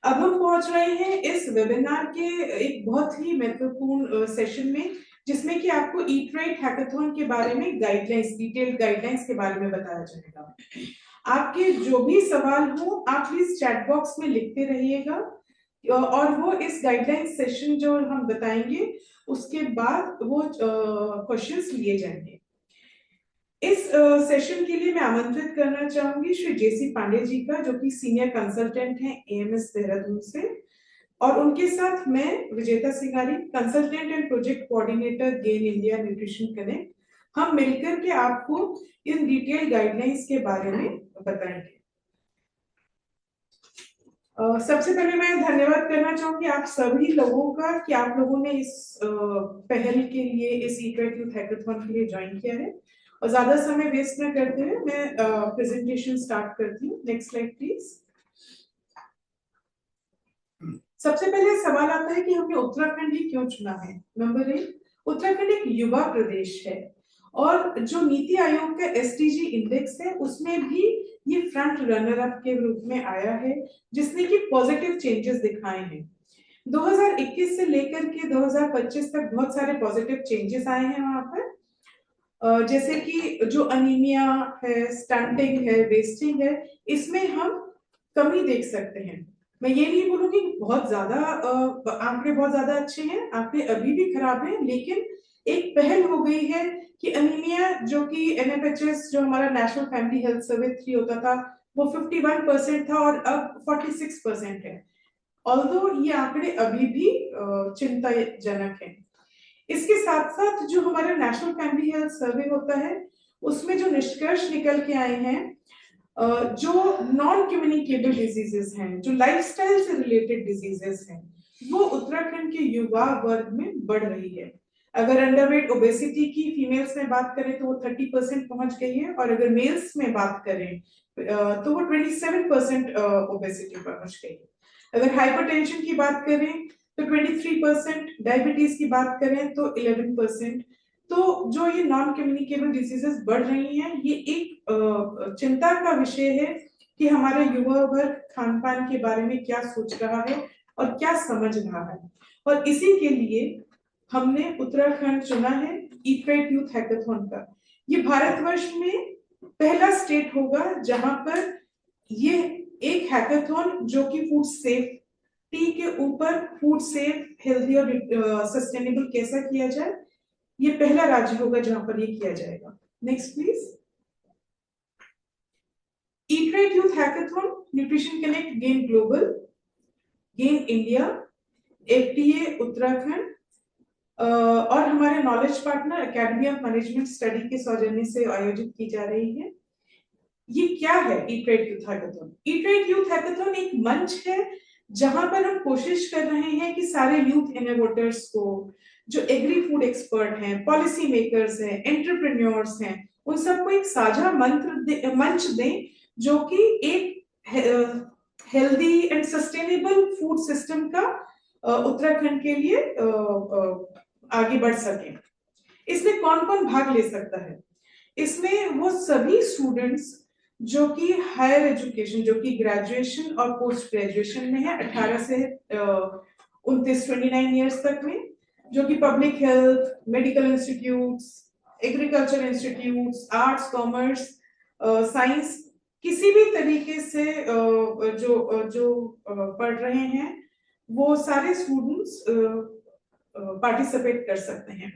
अब हम पहुंच रहे हैं इस वेबिनार के एक बहुत ही महत्वपूर्ण सेशन में, जिसमें कि आपको ईट राइट हैकाथॉन के बारे में गाइडलाइंस, डिटेल्ड गाइडलाइंस के बारे में बताया जाएगा। आपके जो भी सवाल हो आप प्लीज चैट बॉक्स में लिखते रहिएगा, और वो इस गाइडलाइंस सेशन जो हम बताएंगे उसके बाद वो क्वेश्चंस लिए जाएंगे। इस सेशन के लिए मैं आमंत्रित करना चाहूंगी श्री जेसी पांडे जी का, जो कि सीनियर कंसल्टेंट हैं एएमएस देहरादून से, और उनके साथ मैं Vijeta Singari, consultant and project coordinator GAIN India nutrition connect. हम मिलकर के आपको इन डिटेल गाइडलाइंस के बारे में बताएंगे। सबसे पहले मैं धन्यवाद करना चाहूंगी आप सभी लोगों का कि आप लोगों ने इस पहल के लिए, इस ईट राइट यूथ हैकाथॉन के लिए ज्वाइन किया है। और ज्यादा समय वेस्ट न करते हुए मैं प्रेजेंटेशन स्टार्ट करती हूँ। Next slide please. सबसे पहले सवाल आता है कि हमने उत्तराखंड ही क्यों चुना है। नंबर 1, उत्तराखंड एक युवा प्रदेश है और जो नीति आयोग का एसडीजी इंडेक्स है उसमें भी ये फ्रंट रनर अप के रूप में आया है, जिसने कि पॉजिटिव चेंजेस दिखाए हैं। 2021 से लेकर के 2025 तक बहुत सारे पॉजिटिव चेंजेस आए हैं वहां पर, जैसे कि जो अनीमिया है, स्टंटिंग है, वेस्टिंग है, इसमें हम कमी देख सकते हैं। मैं ये नहीं बोलूंगी बहुत ज्यादा आंकड़े बहुत ज्यादा अच्छे हैं, आंकड़े अभी भी खराब हैं, लेकिन एक पहल हो गई है कि अनीमिया, जो कि एनएफएचएस जो हमारा नेशनल फैमिली हेल्थ सर्वे 3 होता था, वो 51% था और अब 46% है। ऑल्दो ये आंकड़े अभी भी चिंताजनक है। इसके साथ साथ जो हमारा नेशनल फैमिली हेल्थ सर्वे होता है उसमें जो निष्कर्ष निकल के आए हैं, जो नॉन कम्युनिकेबल डिजीजेस हैं, जो लाइफस्टाइल से रिलेटेड डिजीजेस हैं, वो उत्तराखंड के युवा वर्ग में बढ़ रही है। अगर अंडरवेट ओबेसिटी की फीमेल्स में बात करें तो वो 30% पहुंच गई है, और अगर मेल्स में बात करें तो वो 27% ओबेसिटी पहुंच गई है। अगर हाइपरटेंशन की बात करें तो 23%, डायबिटीज की बात करें तो 11%। तो जो ये नॉन कम्युनिकेबल डिजीजेस बढ़ रही हैं, ये एक चिंता का विषय है कि हमारा युवा वर्ग खान पान के बारे में क्या सोच रहा है और क्या समझ रहा है। और इसी के लिए हमने उत्तराखंड चुना है ईट राइट यूथ हैकाथॉन का। ये भारतवर्ष में पहला स्टेट होगा जहां पर ये एक हैकाथॉन जो कि फूड सेफ्टी के ऊपर, फूड सेफ, हेल्दी और सस्टेनेबल कैसा किया जाए, ये पहला राज्य होगा जहां पर ये किया जाएगा। Next please. Eat right youth hackathon, nutrition connect, gain global, gain India, FTA Uttarakhand और हमारे knowledge partner academy of management study के सौजन्य से आयोजित की जा रही है। ये क्या है ईट राइट यूथ हैकाथॉन? ईट राइट यूथ हैकाथॉन एक मंच है जहां पर हम कोशिश कर रहे हैं कि सारे यूथ इनोवेटर्स को, जो एग्री फूड एक्सपर्ट हैं, पॉलिसी मेकर्स हैं, एंटरप्रेन्योर्स हैं, उन सबको एक साझा मंच दें जो कि एक healthy and sustainable food system का उत्तराखंड के लिए आगे बढ़ सके। इसमें कौन कौन भाग ले सकता है? इसमें वो सभी स्टूडेंट्स जो कि हायर एजुकेशन, जो कि ग्रेजुएशन और पोस्ट ग्रेजुएशन में है, 18 से 29 ईयर्स तक में, जो कि public health, medical institutes, agriculture institutes, arts, commerce, science, किसी भी तरीके से जो पढ़ रहे हैं, वो सारे स्टूडेंट्स पार्टिसिपेट कर सकते हैं।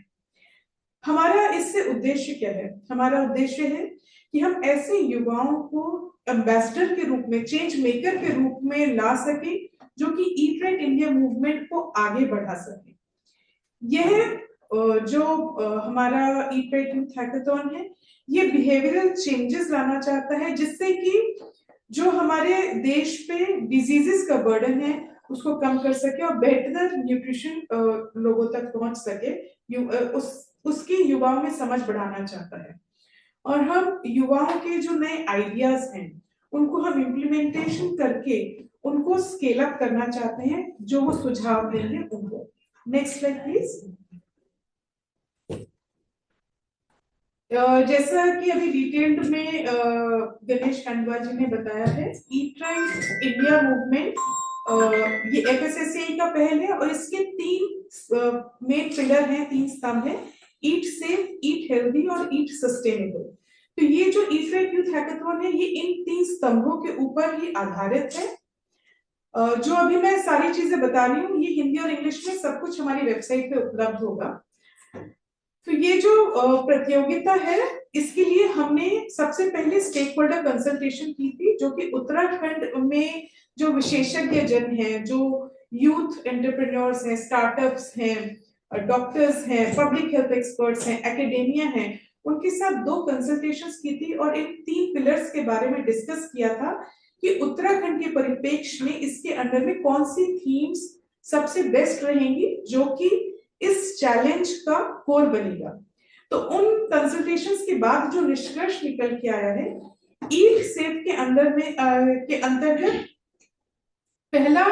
हमारा इससे उद्देश्य क्या है? हमारा उद्देश्य है कि हम ऐसे युवाओं को एम्बेसडर के रूप में, चेंज मेकर के रूप में ला सके, जो कि ईट राइट इंडिया मूवमेंट को आगे बढ़ा सके। यह जो हमारा ईट राइट यूथ हैकाथॉन है, ये बिहेवियरल चेंजेस लाना चाहता है, जिससे कि जो हमारे देश पे डिजीजेस का बर्डन है उसको कम कर सके और बेहतर न्यूट्रिशन लोगों तक पहुंच सके। उसकी युवाओं में समझ बढ़ाना चाहता है, और हम युवाओं के जो नए आइडियाज हैं उनको हम इम्प्लीमेंटेशन करके उनको स्केल अप करना चाहते हैं, जो वो सुझाव देंगे उनको। Next slide please. जैसा कि अभी डिटेल्ड में गणेश खंडवा जी ने बताया है, ईट राइट इंडिया मूवमेंट ये FSSAI का पहल है और इसके 3 मेन पिलर हैं, 3 स्तंभ हैं, ईट सेफ, ईट हेल्दी और ईट सस्टेनेबल। तो ये जो ईट राइट यूथ हैकाथॉन है ये इन 3 स्तंभों के ऊपर ही आधारित है। जो अभी मैं सारी चीजें बता रही हूँ ये हिंदी और इंग्लिश में सब कुछ हमारी वेबसाइट पे उपलब्ध होगा। तो ये जो प्रतियोगिता है इसके लिए हमने सबसे पहले स्टेक होल्डर कंसल्टेशन की थी, जो कि उत्तराखंड में जो विशेषज्ञ जन हैं, जो यूथ एंटरप्रेन्योर्स हैं, स्टार्टअप्स हैं, डॉक्टर्स हैं, पब्लिक हेल्थ एक्सपर्ट्स हैं, एकेडेमिया हैं, उनके साथ 2 कंसल्टेशंस की थी और इन 3 पिलर्स के बारे में डिस्कस किया था कि उत्तराखंड के परिप्रेक्ष्य में इसके अंडर में कौन सी थीम्स सबसे बेस्ट रहेंगी जो कि इस चैलेंज का कोर बनेगा। तो उन कंसल्टेशंस के बाद जो निष्कर्ष निकल के आया है, ईट सेफ के अंदर में के अंतर्गत पहला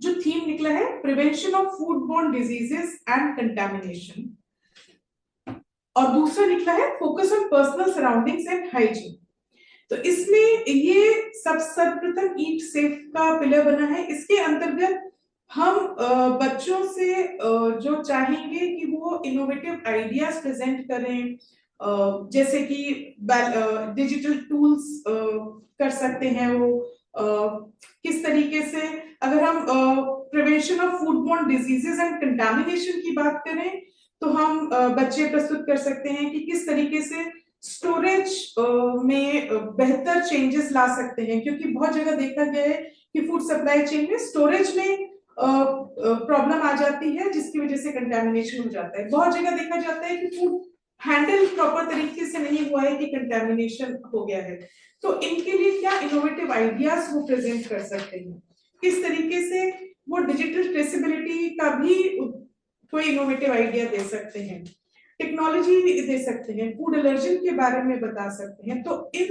जो थीम निकला है prevention of food borne diseases and contamination, और दूसरा निकला है focus on personal surroundings and hygiene. तो इसमें ये सर्वप्रथम ईट सेफ का पिलर बना है। इसके अंतर्गत हम बच्चों से जो चाहेंगे कि वो इनोवेटिव आइडियाज प्रेजेंट करें, जैसे कि डिजिटल टूल्स कर सकते हैं वो, किस तरीके से अगर हम prevention of food borne diseases and contamination की बात करें तो हम बच्चे प्रस्तुत कर सकते हैं कि किस तरीके से स्टोरेज में बेहतर चेंजेस ला सकते हैं, क्योंकि बहुत जगह देखा गया है कि फूड सप्लाई चेन में स्टोरेज में प्रॉब्लम आ जाती है जिसकी वजह से कंटेमिनेशन हो जाता है। बहुत जगह देखा जाता है कि फूड हैंडल प्रॉपर तरीके से नहीं हुआ है कि कंटेमिनेशन हो गया है। तो इनके लिए क्या इनोवेटिव आइडियाज वो प्रेजेंट कर सकते हैं, किस तरीके से वो डिजिटल ट्रेसेबिलिटी का भी कोई इनोवेटिव आइडिया दे सकते हैं, टेक्नोलॉजी दे सकते हैं, फूड एलर्जन के बारे में बता सकते हैं। तो इन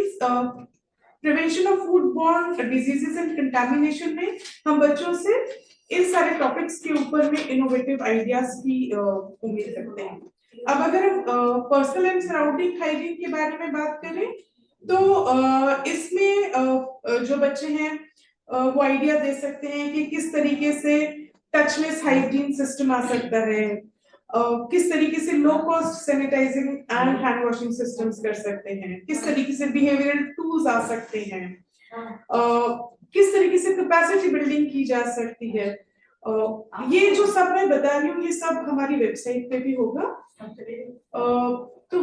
prevention of food borne diseases and contamination में हम बच्चों से इन सारे टॉपिक्स के ऊपर में इनोवेटिव आइडियाज की उम्मीद करते हैं। अब अगर हम पर्सनल एंड सराउंडिंग हाइजीन के बारे में बात करें तो इसमें जो बच्चे हैं वो आइडिया दे सकते हैं कि किस तरीके से टचलेस हाइजीन सिस्टम आ सकता है, किस तरीके से low cost sanitising and hand washing systems कर सकते हैं, किस तरीके से बिहेवियरल टूल्स आ सकते हैं, किस तरीके से कैपेसिटी बिल्डिंग की जा सकती है। ये जो सब मैं बता रही हूँ ये सब हमारी वेबसाइट पे भी होगा। तो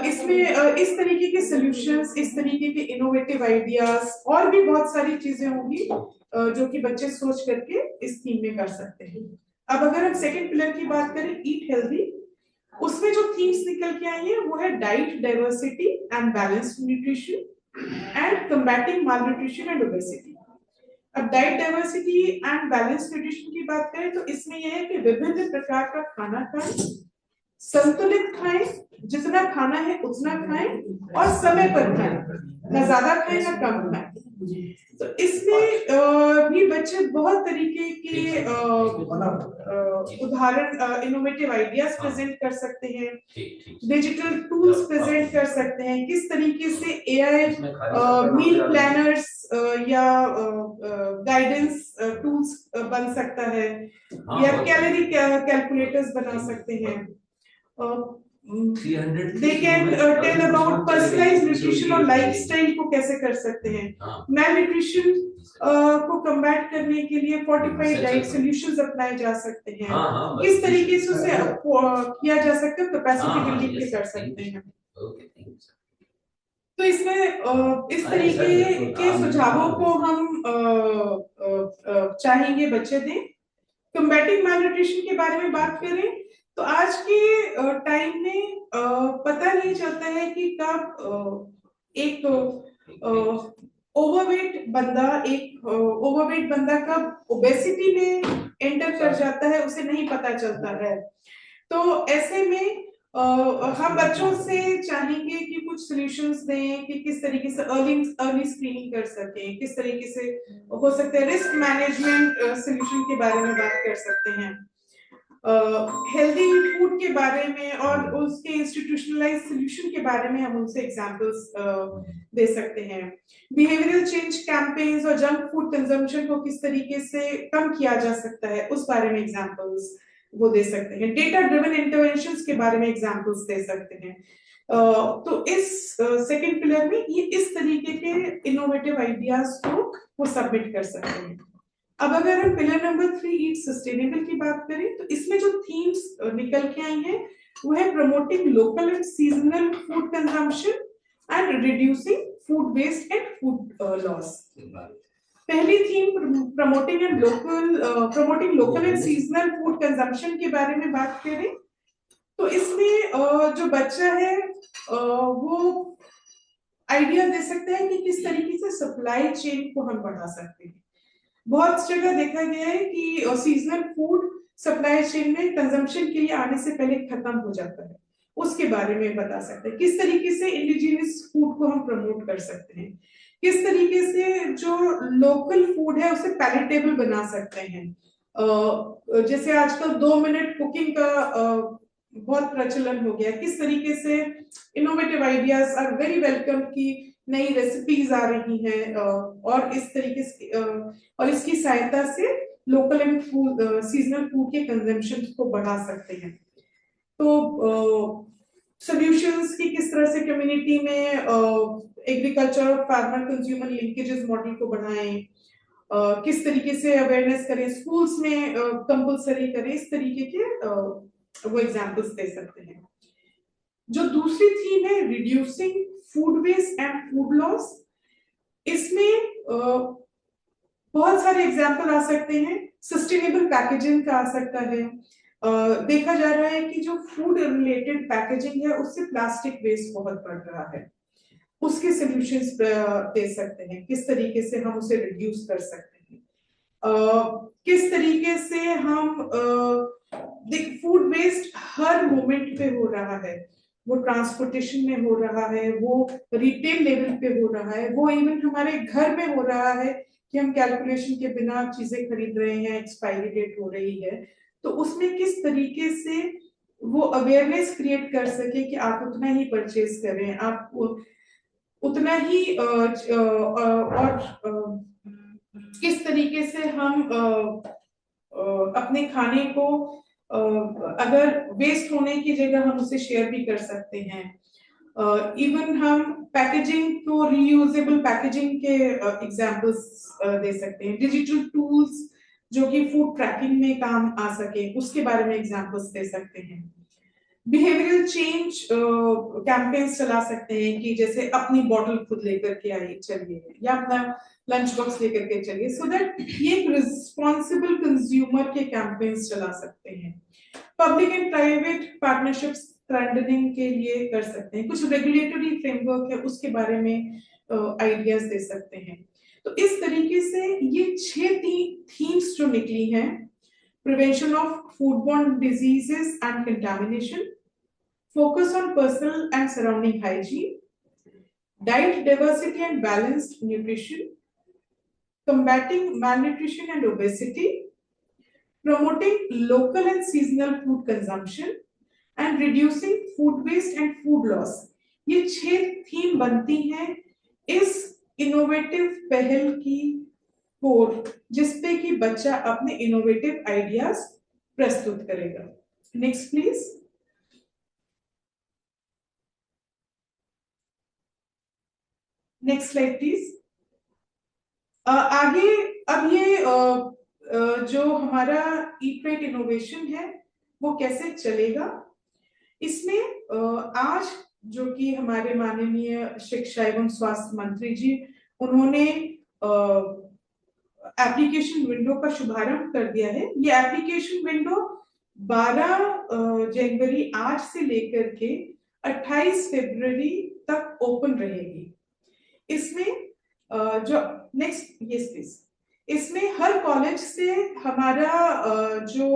इसमें इस तरीके के सॉल्यूशंस, इस तरीके के इनोवेटिव आइडियाज और भी बहुत सारी चीजें होंगी जो कि बच्चे सोच करके इस थीम में कर सकते हैं। अब अगर हम सेकंड पिलर की बात करें ईट हेल्दी, उसमें जो थीम्स निकल के आई है वो है diet diversity and balanced nutrition and combating malnutrition and obesity. अब diet diversity and balanced nutrition की बात करें तो इसमें यह है कि विभिन्न प्रकार का खाना खाएं, संतुलित खाएं, जितना खाना है उतना खाएं और समय पर खाएं, ना ज्यादा खाएं ना कम खाएं। तो इसमें भी बच्चे बहुत तरीके के उदाहरण इनोवेटिव आइडियाज प्रेजेंट कर सकते हैं, डिजिटल टूल्स प्रेजेंट कर सकते हैं, किस तरीके से एआई मील प्लानर्स या गाइडेंस टूल्स बन सकता है, या कैलोरी कैलकुलेटर्स बना सकते हैं। They can tell about personalized nutrition और लाइफस्टाइल को कैसे कर सकते हैं, malnutrition को कम्बैट करने के लिए फोर्टिफाइड डाइट सॉल्यूशंस अपनाए जा सकते हैं, किस तरीके से उसे किया जा सकता है, कैपेसिटी बिल्डिंग भी कर सकते हैं। तो इसमें इस तरीके के सुझावों को हम चाहेंगे बच्चे दें। कम्बैटिंग malnutrition के बारे में बात करें तो आज के टाइम में पता नहीं चलता है कि कब एक ओवरवेट बंदा कब ओबेसिटी में एंटर कर जाता है उसे नहीं पता चलता है। तो ऐसे में हम बच्चों से चाहेंगे कि कुछ सॉल्यूशंस दें कि किस तरीके से अर्ली स्क्रीनिंग कर सकें, किस तरीके से हो सकता है रिस्क मैनेजमेंट सॉल्यूशन के बारे में बात कर सकते हैं। हेल्दी फूड के बारे में और उसके इंस्टीट्यूशनलाइज सोल्यूशन के बारे में हम उनसे एग्जांपल्स दे सकते हैं। बिहेवियरल चेंज कैंपेन्स और जंक फूड कंजम्पशन को किस तरीके से कम किया जा सकता है उस बारे में एग्जांपल्स वो दे सकते हैं। डेटा ड्रिवन इंटरवेंशंस के बारे में एग्जांपल्स दे सकते हैं। तो इस सेकंड पिलर में ये इस तरीके के इनोवेटिव आइडियाज को वो सबमिट कर सकते हैं। अब अगर हम पिलर नंबर 3 ईट सस्टेनेबल की बात करें तो इसमें जो थीम्स निकल के आई हैं वो है promoting local and seasonal food consumption and reducing food waste and food loss. पहली theme promoting local and seasonal food consumption के बारे में बात करें तो इसमें जो बच्चा है वो आइडिया दे सकता है कि किस तरीके से सप्लाई चेन को हम बढ़ा सकते हैं। बहुत जगह देखा गया है कि सीजनल फूड सप्लाई चेन में कंजम्पशन के लिए आने से पहले खत्म हो जाता है, उसके बारे में बता सकते हैं। किस तरीके से इंडिजिनियस फूड को हम प्रमोट कर सकते हैं, किस तरीके से जो लोकल फूड है उसे पैलेटेबल बना सकते हैं। जैसे आजकल 2 मिनट कुकिंग का बहुत प्रचलन हो गया, किस तरीके से innovative ideas are very welcome की नई रेसिपीज आ रही हैं और इस तरीके से और इसकी सहायता से local and food seasonal food के कंजम्पशन को बढ़ा सकते हैं। तो सॉल्यूशंस की किस तरह से कम्युनिटी में एग्रीकल्चर और फार्मर कंज्यूमर लिंकेजेस मॉडल को बढ़ाएं, किस तरीके से अवेयरनेस करें, स्कूल्स में कंपलसरी करें, इस तरीके के वो एग्जांपल्स दे सकते हैं। जो दूसरी थीम है reducing food waste and food loss, इसमें बहुत सारे एग्जांपल आ सकते हैं। सस्टेनेबल पैकेजिंग का आ सकता है। देखा जा रहा है कि जो फूड रिलेटेड पैकेजिंग है उससे प्लास्टिक वेस्ट बहुत बढ़ रहा है, उसके सॉल्यूशंस दे सकते हैं, किस तरीके से हम उसे रिड्यूस कर सकते हैं, किस तरीके से हम फूड वेस्ट हर मोमेंट पे हो रहा है, वो ट्रांसपोर्टेशन में हो रहा है, वो रिटेल लेवल पे हो रहा है, वो इवन हमारे घर में हो रहा है कि हम कैलकुलेशन के बिना चीजें खरीद रहे हैं, एक्सपायरी डेट हो रही है। तो उसमें किस तरीके से वो अवेयरनेस क्रिएट कर सके कि आप उतना ही परचेज करें, आप उतना ही और किस तरीके से हम अपने खाने को अगर वेस्ट होने की जगह हम उसे शेयर भी कर सकते हैं। इवन हम पैकेजिंग को रीयूजेबल पैकेजिंग के एग्जांपल्स दे सकते हैं। डिजिटल टूल्स जो कि फूड ट्रैकिंग में काम आ सके उसके बारे में एग्जांपल्स दे सकते हैं। बिहेवियरल चेंज कैंपेन्स चला सकते हैं कि जैसे अपनी बॉटल खुद लेकर के आइए चलिए या अपना लंच बॉक्स लेकर के चलिए, सो दैट ये एक रिस्पॉन्सिबल कंज्यूमर के कैंपेन्स चला सकते हैं। Public and private partnerships strengthening के लिए कर सकते हैं। कुछ रेगुलेटरी फ्रेमवर्क है उसके बारे में आइडियाज दे सकते हैं। तो इस तरीके से ये 6 थीम्स जो निकली हैं, prevention of foodborne diseases and contamination, focus on personal and surrounding hygiene, diet diversity and balanced nutrition, combating malnutrition and obesity, promoting local and seasonal food consumption, and reducing food waste and food loss। ये 6 theme बनती हैं इस innovative पहल की core, जिसपे कि बच्चा अपने इनोवेटिव आइडियाज प्रस्तुत करेगा। Next please. Next slide please. आगे अब ये जो हमारा ईट राइट इनोवेशन है वो कैसे चलेगा, इसमें आज जो कि हमारे माननीय शिक्षा एवं स्वास्थ्य मंत्री जी उन्होंने एप्लीकेशन विंडो का शुभारंभ कर दिया है। ये एप्लीकेशन विंडो 12 जनवरी आज से लेकर के 28 फरवरी तक ओपन रहेगी। इसमें जो नेक्स्ट यस प्लीज, इसमें हर कॉलेज से हमारा जो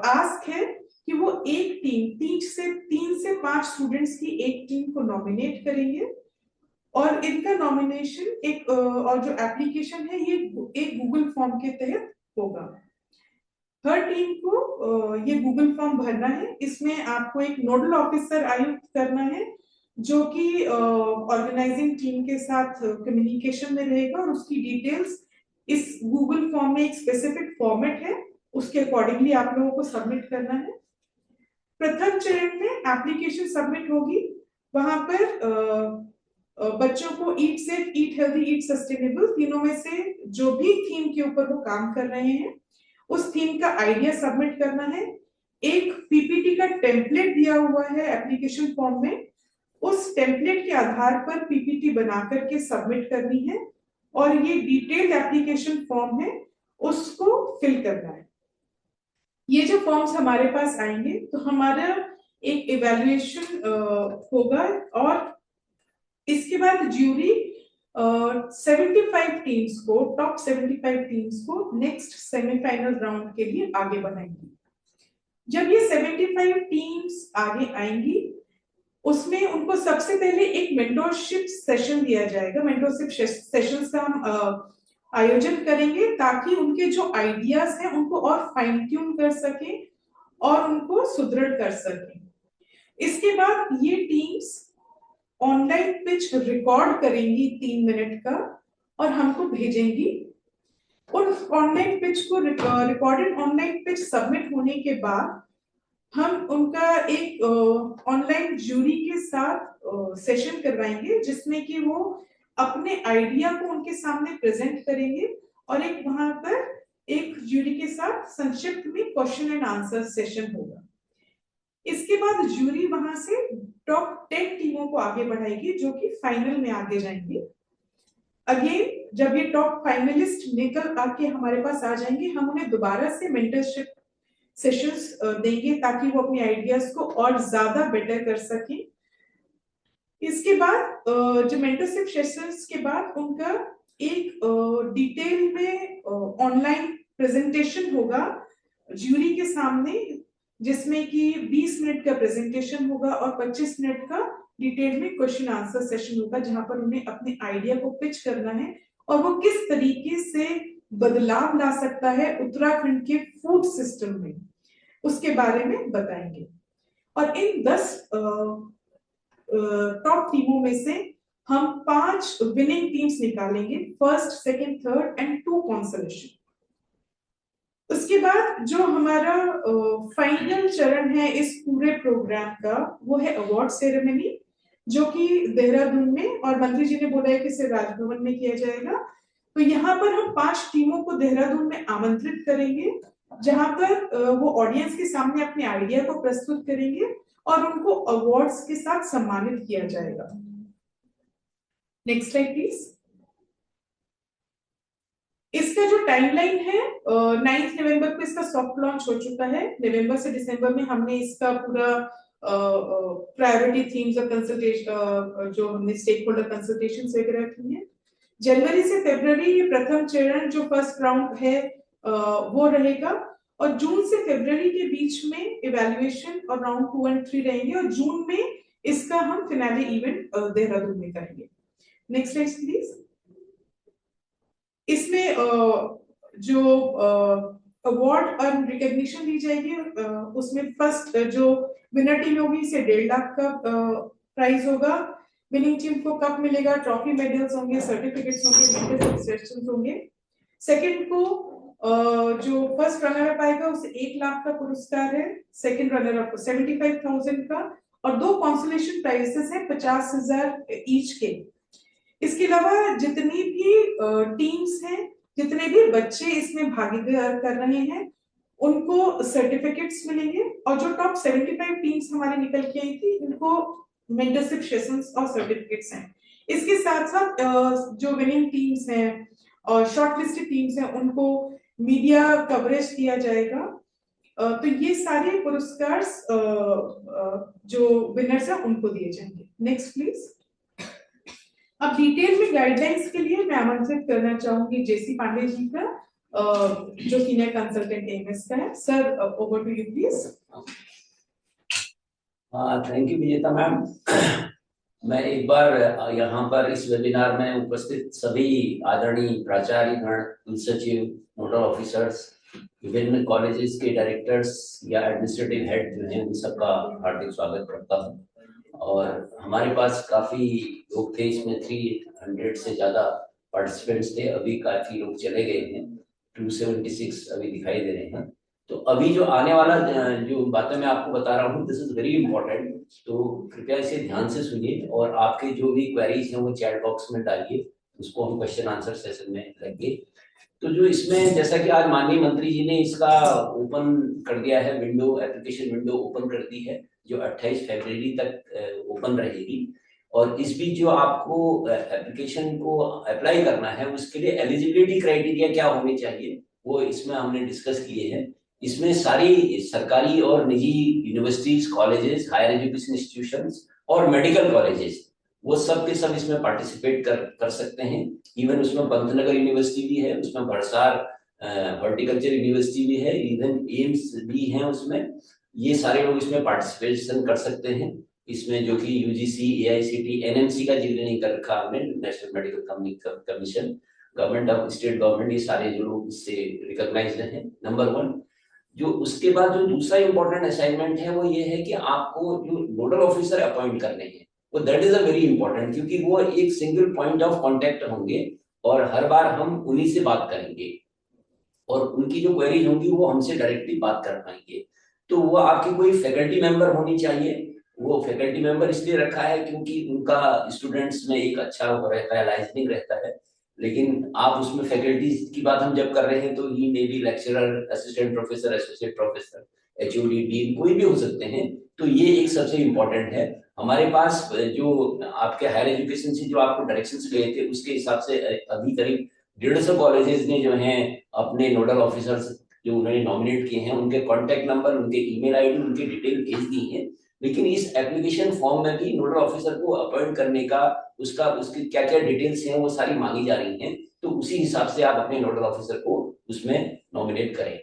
आस्क है कि वो एक टीम 3 से 5 स्टूडेंट्स की एक टीम को नॉमिनेट करेंगे और इनका नॉमिनेशन एक और जो एप्लीकेशन है ये एक गूगल फॉर्म के तहत होगा। हर टीम को ये गूगल फॉर्म भरना है। इसमें आपको एक नोडल ऑफिसर आयुक्त करना है जो कि ऑर्गेनाइजिंग टीम के साथ कम्युनिकेशन में रहेगा, और उसकी डिटेल्स इस गूगल फॉर्म में एक स्पेसिफिक फॉर्मेट है, उसके अकॉर्डिंगली आप लोगों को सबमिट करना है। प्रथम चरण में एप्लीकेशन सबमिट होगी। वहां पर बच्चों को ईट सेफ, ईट हेल्दी, ईट सस्टेनेबल तीनों में से जो भी थीम के ऊपर वो काम कर रहे हैं उस थीम का आइडिया सबमिट करना है। एक पीपीटी का टेम्पलेट दिया हुआ है एप्लीकेशन फॉर्म में, उस टेम्पलेट के आधार पर पीपीटी बना करके सबमिट करनी है, और ये डिटेल्ड एप्लीकेशन फॉर्म है उसको फिल करना है। ये जो फॉर्म्स हमारे पास आएंगे तो हमारा एक इवैल्यूएशन होगा, और इसके बाद ज्यूरी 75 टीम्स को, टॉप 75 टीम्स को नेक्स्ट सेमीफाइनल राउंड के लिए आगे बढ़ाएंगी। जब ये 75 टीम्स आगे आएंगी उसमें उनको सबसे पहले एक मेंटोरशिप सेशन दिया जाएगा। मेंटोरशिप सेशंस का हम आयोजन करेंगे ताकि उनके जो आइडियाज हैं उनको और फाइन ट्यून कर सके और उनको सुदृढ़ कर सके। इसके बाद ये टीम्स ऑनलाइन पिच रिकॉर्ड करेंगी 3 मिनट का और हमको भेजेंगी, और ऑनलाइन पिच को रिकॉर्डेड ऑनलाइन पिच सबमिट होने के बाद हम उनका एक ऑनलाइन जूरी के साथ सेशन करवाएंगे जिसमें कि वो अपने आइडिया को उनके सामने प्रेजेंट करेंगे, और एक वहां पर एक जूरी के साथ संक्षिप्त में क्वेश्चन एंड आंसर सेशन होगा। इसके बाद जूरी वहां से टॉप 10 टीमों को आगे बढ़ाएगी जो कि फाइनल में आगे जाएंगे। अगेन जब ये टॉप फाइनलिस्ट निकल आके हमारे पास आ जाएंगे हम उन्हें दोबारा से मेंटरशिप सेशंस देंगे ताकि वो अपने आइडियाज को और ज्यादा बेटर कर सकें। इसके बाद जो मेंटरशिप सेशंस के बाद उनका एक डिटेल में ऑनलाइन प्रेजेंटेशन होगा ज्यूरी के सामने, जिसमें कि 20 मिनट का प्रेजेंटेशन होगा और 25 मिनट का डिटेल में क्वेश्चन आंसर सेशन होगा जहां पर उन्हें अपने आइडिया को पिच करना है और वो किस तरीके से बदलाव ला सकता है उत्तराखंड के फूड सिस्टम में, उसके बारे में बताएंगे। और इन 10 टॉप टीमों में से हम 5 विनिंग टीम्स निकालेंगे, first, second, third and 2 consolation. उसके बाद जो हमारा फाइनल चरण है इस पूरे प्रोग्राम का वो है अवार्ड सेरेमनी, जो कि देहरादून में, और मंत्री जी ने बोला है कि इसे राजभवन में किया जाएगा। तो यहाँ पर हम 5 टीमों को देहरादून में आमंत्रित करेंगे जहां पर वो ऑडियंस के सामने अपने आइडिया को प्रस्तुत करेंगे और उनको अवार्ड्स के साथ सम्मानित किया जाएगा। Next slide please. इसका जो टाइमलाइन है 9 नवंबर को इसका सॉफ्ट लॉन्च हो चुका है। नवंबर से दिसंबर में हमने इसका पूरा प्रायोरिटी थीम्स और कंसल्टेशन जो हमने स्टेक होल्डर कंसल्टेशन वगैरह की है। जनवरी से फरवरी ये प्रथम चरण जो फर्स्ट राउंड है वो रहेगा, और जून से फरवरी के बीच में इवैल्यूएशन और राउंड 2 और 3 रहेंगे, और जून में इसका हम फिनाले इवेंट देहरादून में करेंगे। Next slide please. इसमें जो अवार्ड और रिकॉग्निशन दी जाएगी उसमें फर्स्ट जो विनर टीम होगी इसे 1.5 लाख का प्राइज होगा। विनिंग टीम को कप मिलेगा, ट्रॉफी, मेडल्स होंगे, सर्टिफिकेट्स होंगे, मेंटरशिप सेशंस होंगे। सेकंड को जो फर्स्ट रनर अप आएगा उसे 1 लाख का पुरस्कार है, सेकंड रनर अप को 75,000 का, और 2 कंसोलेशन प्राइजेस हैं 50,000 ईच के। इसके अलावा जितनी भी टीम्स हैं, जितने भी बच्चे इसमें भागीदार कर रहे हैं उनको सर्टिफिकेट्स मिलेंगे, और जो टॉप 75 टीम्स हमारे निकल के आई थी उनको मेंटरशिप सेशंस और सर्टिफिकेट्स हैं। इसके साथ साथ जो विनिंग टीम्स हैं और शॉर्टलिस्टेड टीम्स हैं उनको मीडिया कवरेज किया जाएगा। तो ये सारे पुरस्कार जो विनर्स हैं उनको दिए जाएंगे। Next please. अब डिटेल में गाइडलाइंस के लिए मैं आमंत्रित करना चाहूंगी जेसी पांडे जी का, जो सीनियर कंसल्टेंट एमएस का है। Sir over to you please. Thank you Vijeta ma'am. मैं एक बार यहाँ पर इस वेबिनार में उपस्थित सभी आदरणीय प्राचार्य गण, कुलसचिव, नोडल ऑफिसर्स विभिन्न कॉलेजेस के डायरेक्टर्स या एडमिनिस्ट्रेटिव हेड जो हैं उन सबका हार्दिक स्वागत करता हूँ। और हमारे पास काफ़ी लोग थे, इसमें 300 से ज़्यादा पार्टिसिपेंट्स थे। अभी काफ़ी लोग चले गए हैं, 276 अभी दिखाई दे रहे हैं। तो अभी जो आने वाला जो बातें मैं आपको बता रहा हूँ, दिस इज वेरी इंपॉर्टेंट, तो कृपया इसे ध्यान से सुनिए और आपके जो भी क्वेरीज हैं वो चैट बॉक्स में डालिए, उसको हम क्वेश्चन आंसर सेशन में लेंगे। तो जो इसमें, जैसा कि आज माननीय मंत्री जी ने इसका ओपन कर दिया है, विंडो, एप्लीकेशन विंडो ओपन कर दी है, जो 28 फरवरी तक ओपन रहेगी। और इस बीच जो आपको एप्लीकेशन को अप्लाई करना है, उसके लिए एलिजिबिलिटी क्राइटेरिया क्या होने चाहिए, वो इसमें हमने डिस्कस किए हैं। इसमें सारी सरकारी और निजी universities, colleges, higher education institutions और मेडिकल कॉलेजेस, वो सब के सब इसमें पार्टिसिपेट कर सकते हैं। इवन उसमें पंतनगर यूनिवर्सिटी भी है, उसमें भरसार हॉर्टिकल्चर यूनिवर्सिटी भी है, इवन एम्स भी है उसमें। ये सारे लोग इसमें पार्टिसिपेशन कर सकते हैं। इसमें जो कि यूजीसी, एआईसीटी, एनएमसी का जिक्र नहीं कर रखा हमने, national medical commission, government of state government, ये सारे जो लोग इससे रिकॉग्नाइज्ड हैं, नंबर 1। जो उसके बाद जो दूसरा इंपॉर्टेंट असाइनमेंट है वो ये है कि आपको जो नोडल ऑफिसर अपॉइंट करने हैं, वो that is a very important, क्योंकि वो एक सिंगल पॉइंट ऑफ कांटेक्ट होंगे और हर बार हम उन्हीं से बात करेंगे और उनकी जो क्वेरीज होंगी वो हमसे डायरेक्टली बात कर पाएंगे। तो वो आपकी कोई फैकल्टी मेंबर होनी चाहिए। वो फैकल्टी मेंबर इसलिए रखा है क्योंकि उनका स्टूडेंट्स में एक अच्छा वो रहता है, लाइजनिंग रहता है। लेकिन आप उसमें फैकल्टी की बात हम जब कर रहे हैं तो ही maybe lecturer, assistant professor, associate professor, HOD, dean, कोई भी हो सकते हैं। तो ये एक सबसे इम्पोर्टेंट है। हमारे पास जो आपके हायर एजुकेशन से जो आपको डायरेक्शंस गए थे, उसके हिसाब से अभी करीब 150 कॉलेजेस ने जो हैं अपने नोडल ऑफिसर्स जो उन्होंने नॉमिनेट किए हैं, उनके कॉन्टेक्ट नंबर, उनके ईमेल आईडी, उनकी डिटेल भेज दी है। लेकिन इस एप्लीकेशन फॉर्म में भी नोडल ऑफिसर को अपॉइंट करने का, उसकी क्या क्या डिटेल्स हैं वो सारी मांगी जा रही हैं। तो उसी हिसाब से आप अपने नोडल ऑफिसर को उसमें नॉमिनेट करें।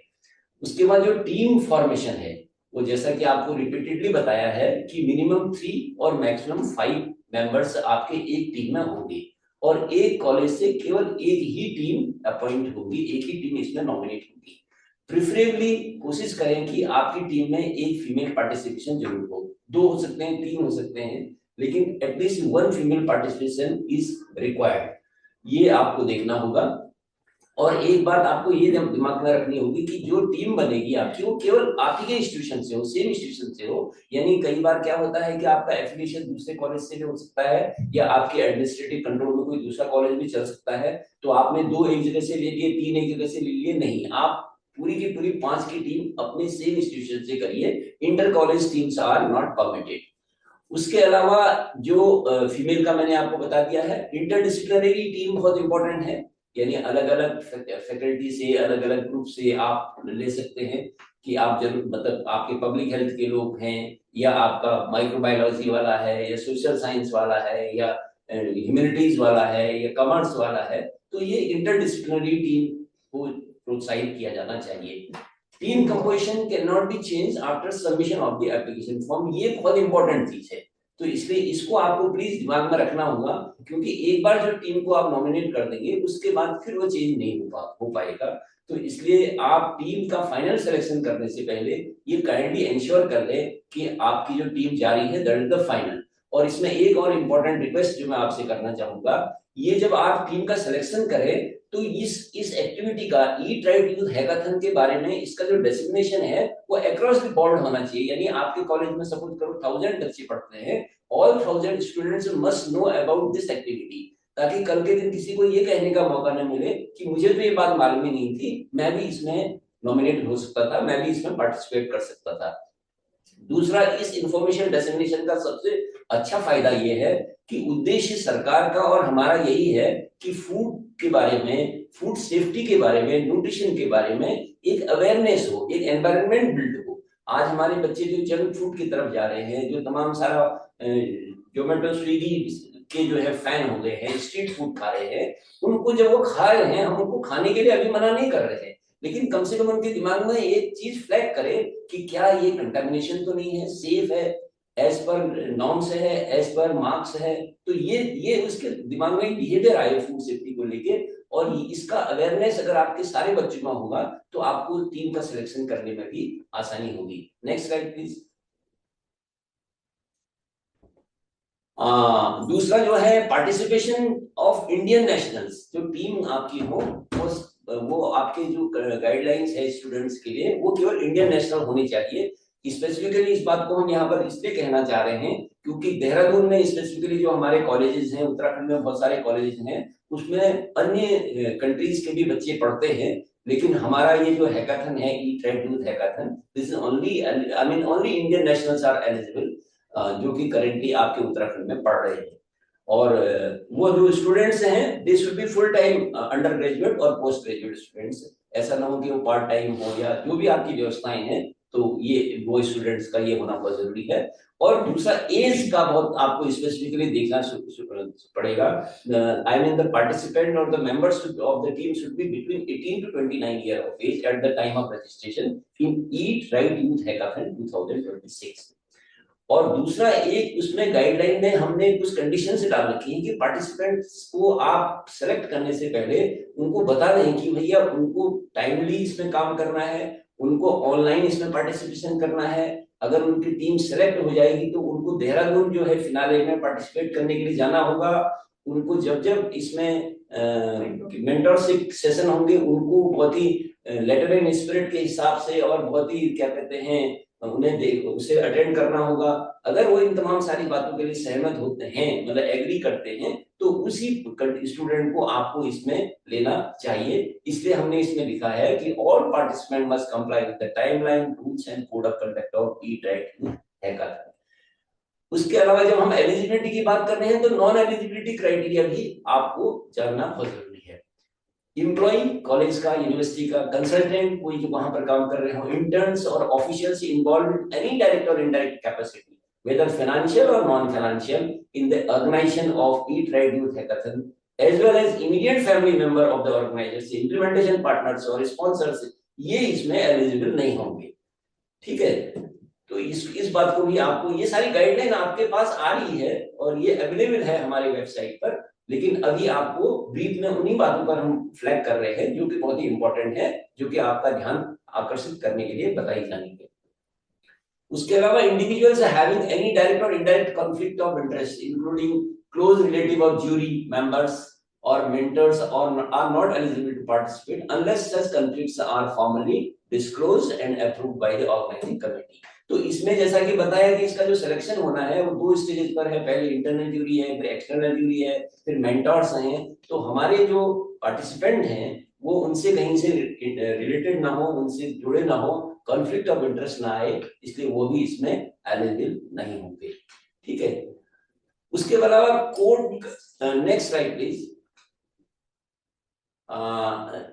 उसके बाद जो टीम फॉर्मेशन है, वो जैसा कि आपको रिपीटेडली बताया है कि मिनिमम 3 और मैक्सिमम 5 मेंबर्स आपके एक टीम में होंगे और एक कॉलेज से केवल एक ही टीम अपॉइंट होगी, एक ही टीम इसमें नॉमिनेट होगी। प्रिफरेबली कोशिश करें कि आपकी टीम में एक फीमेल पार्टिसिपेशन जरूर हो, 2 हो सकते हैं, 3 हो सकते हैं, लेकिन at least 1 female participation is required. ये आपको देखना होगा। और एक बात आपको ये दिमाग में रखनी होगी कि जो टीम बनेगी आपकी, वो केवल आप ही के इंस्टीट्यूशन से हो, सेम इंस्टीट्यूशन से हो। यानी कई बार क्या होता है कि आपका एफिलिएशन दूसरे कॉलेज से भी हो सकता है या आपके एडमिनिस्ट्रेटिव कंट्रोल में कोई दूसरा कॉलेज भी चल सकता है। तो आपने 2 एक जगह से ले लिए, 3 एक जगह से ले लिए, नहीं, आप पूरी की पूरी 5 की टीम अपने सेम इंस्टीट्यूशन से करिए। Inter college teams are not permitted. उसके अलावा जो फीमेल का मैंने आपको बता दिया है, इंटरडिसिप्लिनरी टीम बहुत इंपॉर्टेंट है। यानी अलग अलग फैकल्टी से, अलग अलग ग्रुप से आप ले सकते हैं कि आप जरूर, मतलब आपके पब्लिक हेल्थ के लोग हैं या आपका माइक्रोबायोलॉजी वाला है या सोशल साइंस वाला है या ह्यूमैनिटीज वाला है या कॉमर्स वाला है। तो ये इंटरडिसिप्लिनरी टीम को प्रोत्साहित किया जाना चाहिए। Team composition can not be change after submission of the application form. ये बहुत इंपॉर्टेंट चीज है, तो इसलिए इसको आपको प्लीज दिमाग में रखना होगा, क्योंकि एक बार जो टीम को आप नॉमिनेट कर देंगे उसके बाद फिर वो चेंज नहीं हो पाएगा। तो इसलिए आप टीम का फाइनल सिलेक्शन करने से पहले ये काइंडली इंश्योर कर ले कि आपकी जो टीम जा रही है दैट इज द फाइनल। और इसमें एक और इम्पोर्टेंट रिक्वेस्ट जो मैं आपसे करना चाहूंगा, ये जब आप टीम का सिलेक्शन करें तो इस एक्टिविटी का, ईट राइट यूथ हैकाथन के बारे में इसका जो डेसिग्नेशन है वो अक्रॉस द बोर्ड होना चाहिए। यानी आपके कॉलेज में सपोज करो 1000 बच्चे पढ़ते हैं, all 1000 students must know about this activity, ताकि कल के दिन किसी को ये कहने का मौका न मिले कि मुझे तो ये बात मालूम ही नहीं थी, मैं भी इसमें नॉमिनेट हो सकता था, मैं भी इसमें पार्टिसिपेट कर सकता था। दूसरा, इस इंफॉर्मेशन डेसिग्नेशन का सबसे अच्छा फायदा ये है कि उद्देश्य सरकार का और हमारा यही है कि फूड के बारे में, फूड सेफ्टी के बारे में, न्यूट्रिशन के बारे में एक अवेयरनेस हो, एक एनवायरनमेंट बिल्ड हो। आज हमारे बच्चे जो जंक फूड की तरफ जा रहे हैं, जो तमाम सारा जोमेटो, स्विगी के जो है फैन हो गए हैं, स्ट्रीट फूड खा रहे हैं, उनको जब वो खा रहे हैं, हम उनको खाने के लिए अभी मना नहीं कर रहे हैं, लेकिन कम से कम उनके दिमाग में एक चीज फ्लैग करे कि क्या ये कंटामिनेशन तो नहीं है, सेफ है, एज पर नॉर्म्स है, एज पर मार्क्स है। तो ये उसके दिमाग में बिहेवियर आए फूड सेफ्टी को लेके, और इसका अवेयरनेस अगर आपके सारे बच्चों में होगा तो आपको टीम का सिलेक्शन करने में भी आसानी होगी। Next slide please. दूसरा जो है पार्टिसिपेशन ऑफ इंडियन नेशनल्स, जो टीम आपकी हो वो आपके जो गाइडलाइंस है स्टूडेंट्स के लिए वो केवल इंडियन नेशनल होनी चाहिए। स्पेसिफिकली इस बात को हम यहाँ पर इसलिए कहना चाह रहे हैं क्योंकि देहरादून में स्पेसिफिकली जो हमारे कॉलेजेस हैं, उत्तराखंड में बहुत सारे कॉलेजेस हैं, उसमें अन्य कंट्रीज के भी बच्चे पढ़ते हैं, लेकिन हमारा ये जो हैकाथन है ई ट्राइड youth hackathon, this is only I mean only Indian nationals are eligible, जो कि करेंटली आपके उत्तराखंड में पढ़ रहे हैं। और वो जो स्टूडेंट्स हैं they should be full time under graduate और पोस्ट ग्रेजुएट स्टूडेंट्स, ऐसा ना हो कि वो पार्ट टाइम हो या जो भी आपकी व्यवस्थाएं हैं, तो ये वो स्टूडेंट्स का ये होना बहुत जरूरी है। और दूसरा एज का बहुत आपको स्पेसिफिकली देखना पड़ेगा। आई मीन द पार्टिसिपेंट और the members of the team should be between 18 to 29 year of age at the time of registration in eat right youth hackathon 2026। और दूसरा एक उसमें गाइडलाइन में हमने कुछ कंडीशन से डाल रखी है कि पार्टिसिपेंट्स को आप सेलेक्ट करने से पहले उनको बता दें कि भैया उनको टाइमली इसमें काम करना है, उनको ऑनलाइन इसमें पार्टिसिपेशन करना है। अगर उनकी टीम सेलेक्ट हो जाएगी तो उनको देहरादून जो है फिनाले में पार्टिसिपेट करने के लिए जाना होगा। उनको जब जब इसमें मेंटरशिप सेशन होंगे उनको बहुत ही लेटर एंड स्पिरिट के हिसाब से और बहुत ही क्या कहते हैं उन्हें उसे अटेंड करना होगा। अगर वो इन तमाम सारी बातों के लिए सहमत होते हैं, मतलब एग्री करते हैं, तो उसी स्टूडेंट को आपको इसमें लेना चाहिए। इसलिए हमने इसमें लिखा है कि all participant must comply with the timeline, rules and code of conduct of E tried hackathon. उसके अलावा जब हम एलिजिबिलिटी की बात कर रहे हैं तो नॉन एलिजिबिलिटी क्राइटेरिया भी आपको जानना बहुत जरूरी है। एम्प्लॉई कॉलेज का, यूनिवर्सिटी का, कंसल्टेंट कोई जो वहां पर काम कर रहे हो, इंटर्न्स और ऑफिशियल्स इन्वॉल्व एनी डायरेक्ट और indirect capacity whether financial or non-financial in the organization of Eat Right Youth Hackathon, as well as immediate family member of the organizers, implementation partners और sponsors, ये इसमें eligible नहीं होंगे। ठीक है, तो इस बात को भी आपको, ये सारी गाइडलाइन आपके पास आ रही है और ये अवेलेबल है हमारे वेबसाइट पर, लेकिन अभी आपको ब्रीफ में उन्हीं बातों पर हम फ्लैग कर रहे हैं जो कि बहुत ही इंपॉर्टेंट है, जो कि आपका ध्यान आकर्षित करने के लिए बताई जानी है। उसके अलावा इंडिविजुअल्स हैविंग एनी डायरेक्ट और indirect conflict of interest including close relative of jury members और मेंटर्स और are not eligible to participate unless such conflicts are formally disclosed and approved by the organising committee. तो इसमें जैसा कि बताया कि इसका जो सिलेक्शन होना है वो 2 स्टेजेस पर है, पहले इंटरनल ज्यूरी है, फिर एक्सटर्नल ज्यूरी है, फिर मेंटर्स हैं। तो हमारे जो पार्टिसिपेंट हैं वो उनसे कहीं से रिलेटेड ना हो, उनसे जुड़े ना हो, कॉन्फ्लिक्ट ऑफ इंटरेस्ट ना आए, इसलिए वो भी इसमें एलिजिबल नहीं होंगे। ठीक है, उसके अलावा code, next slide please.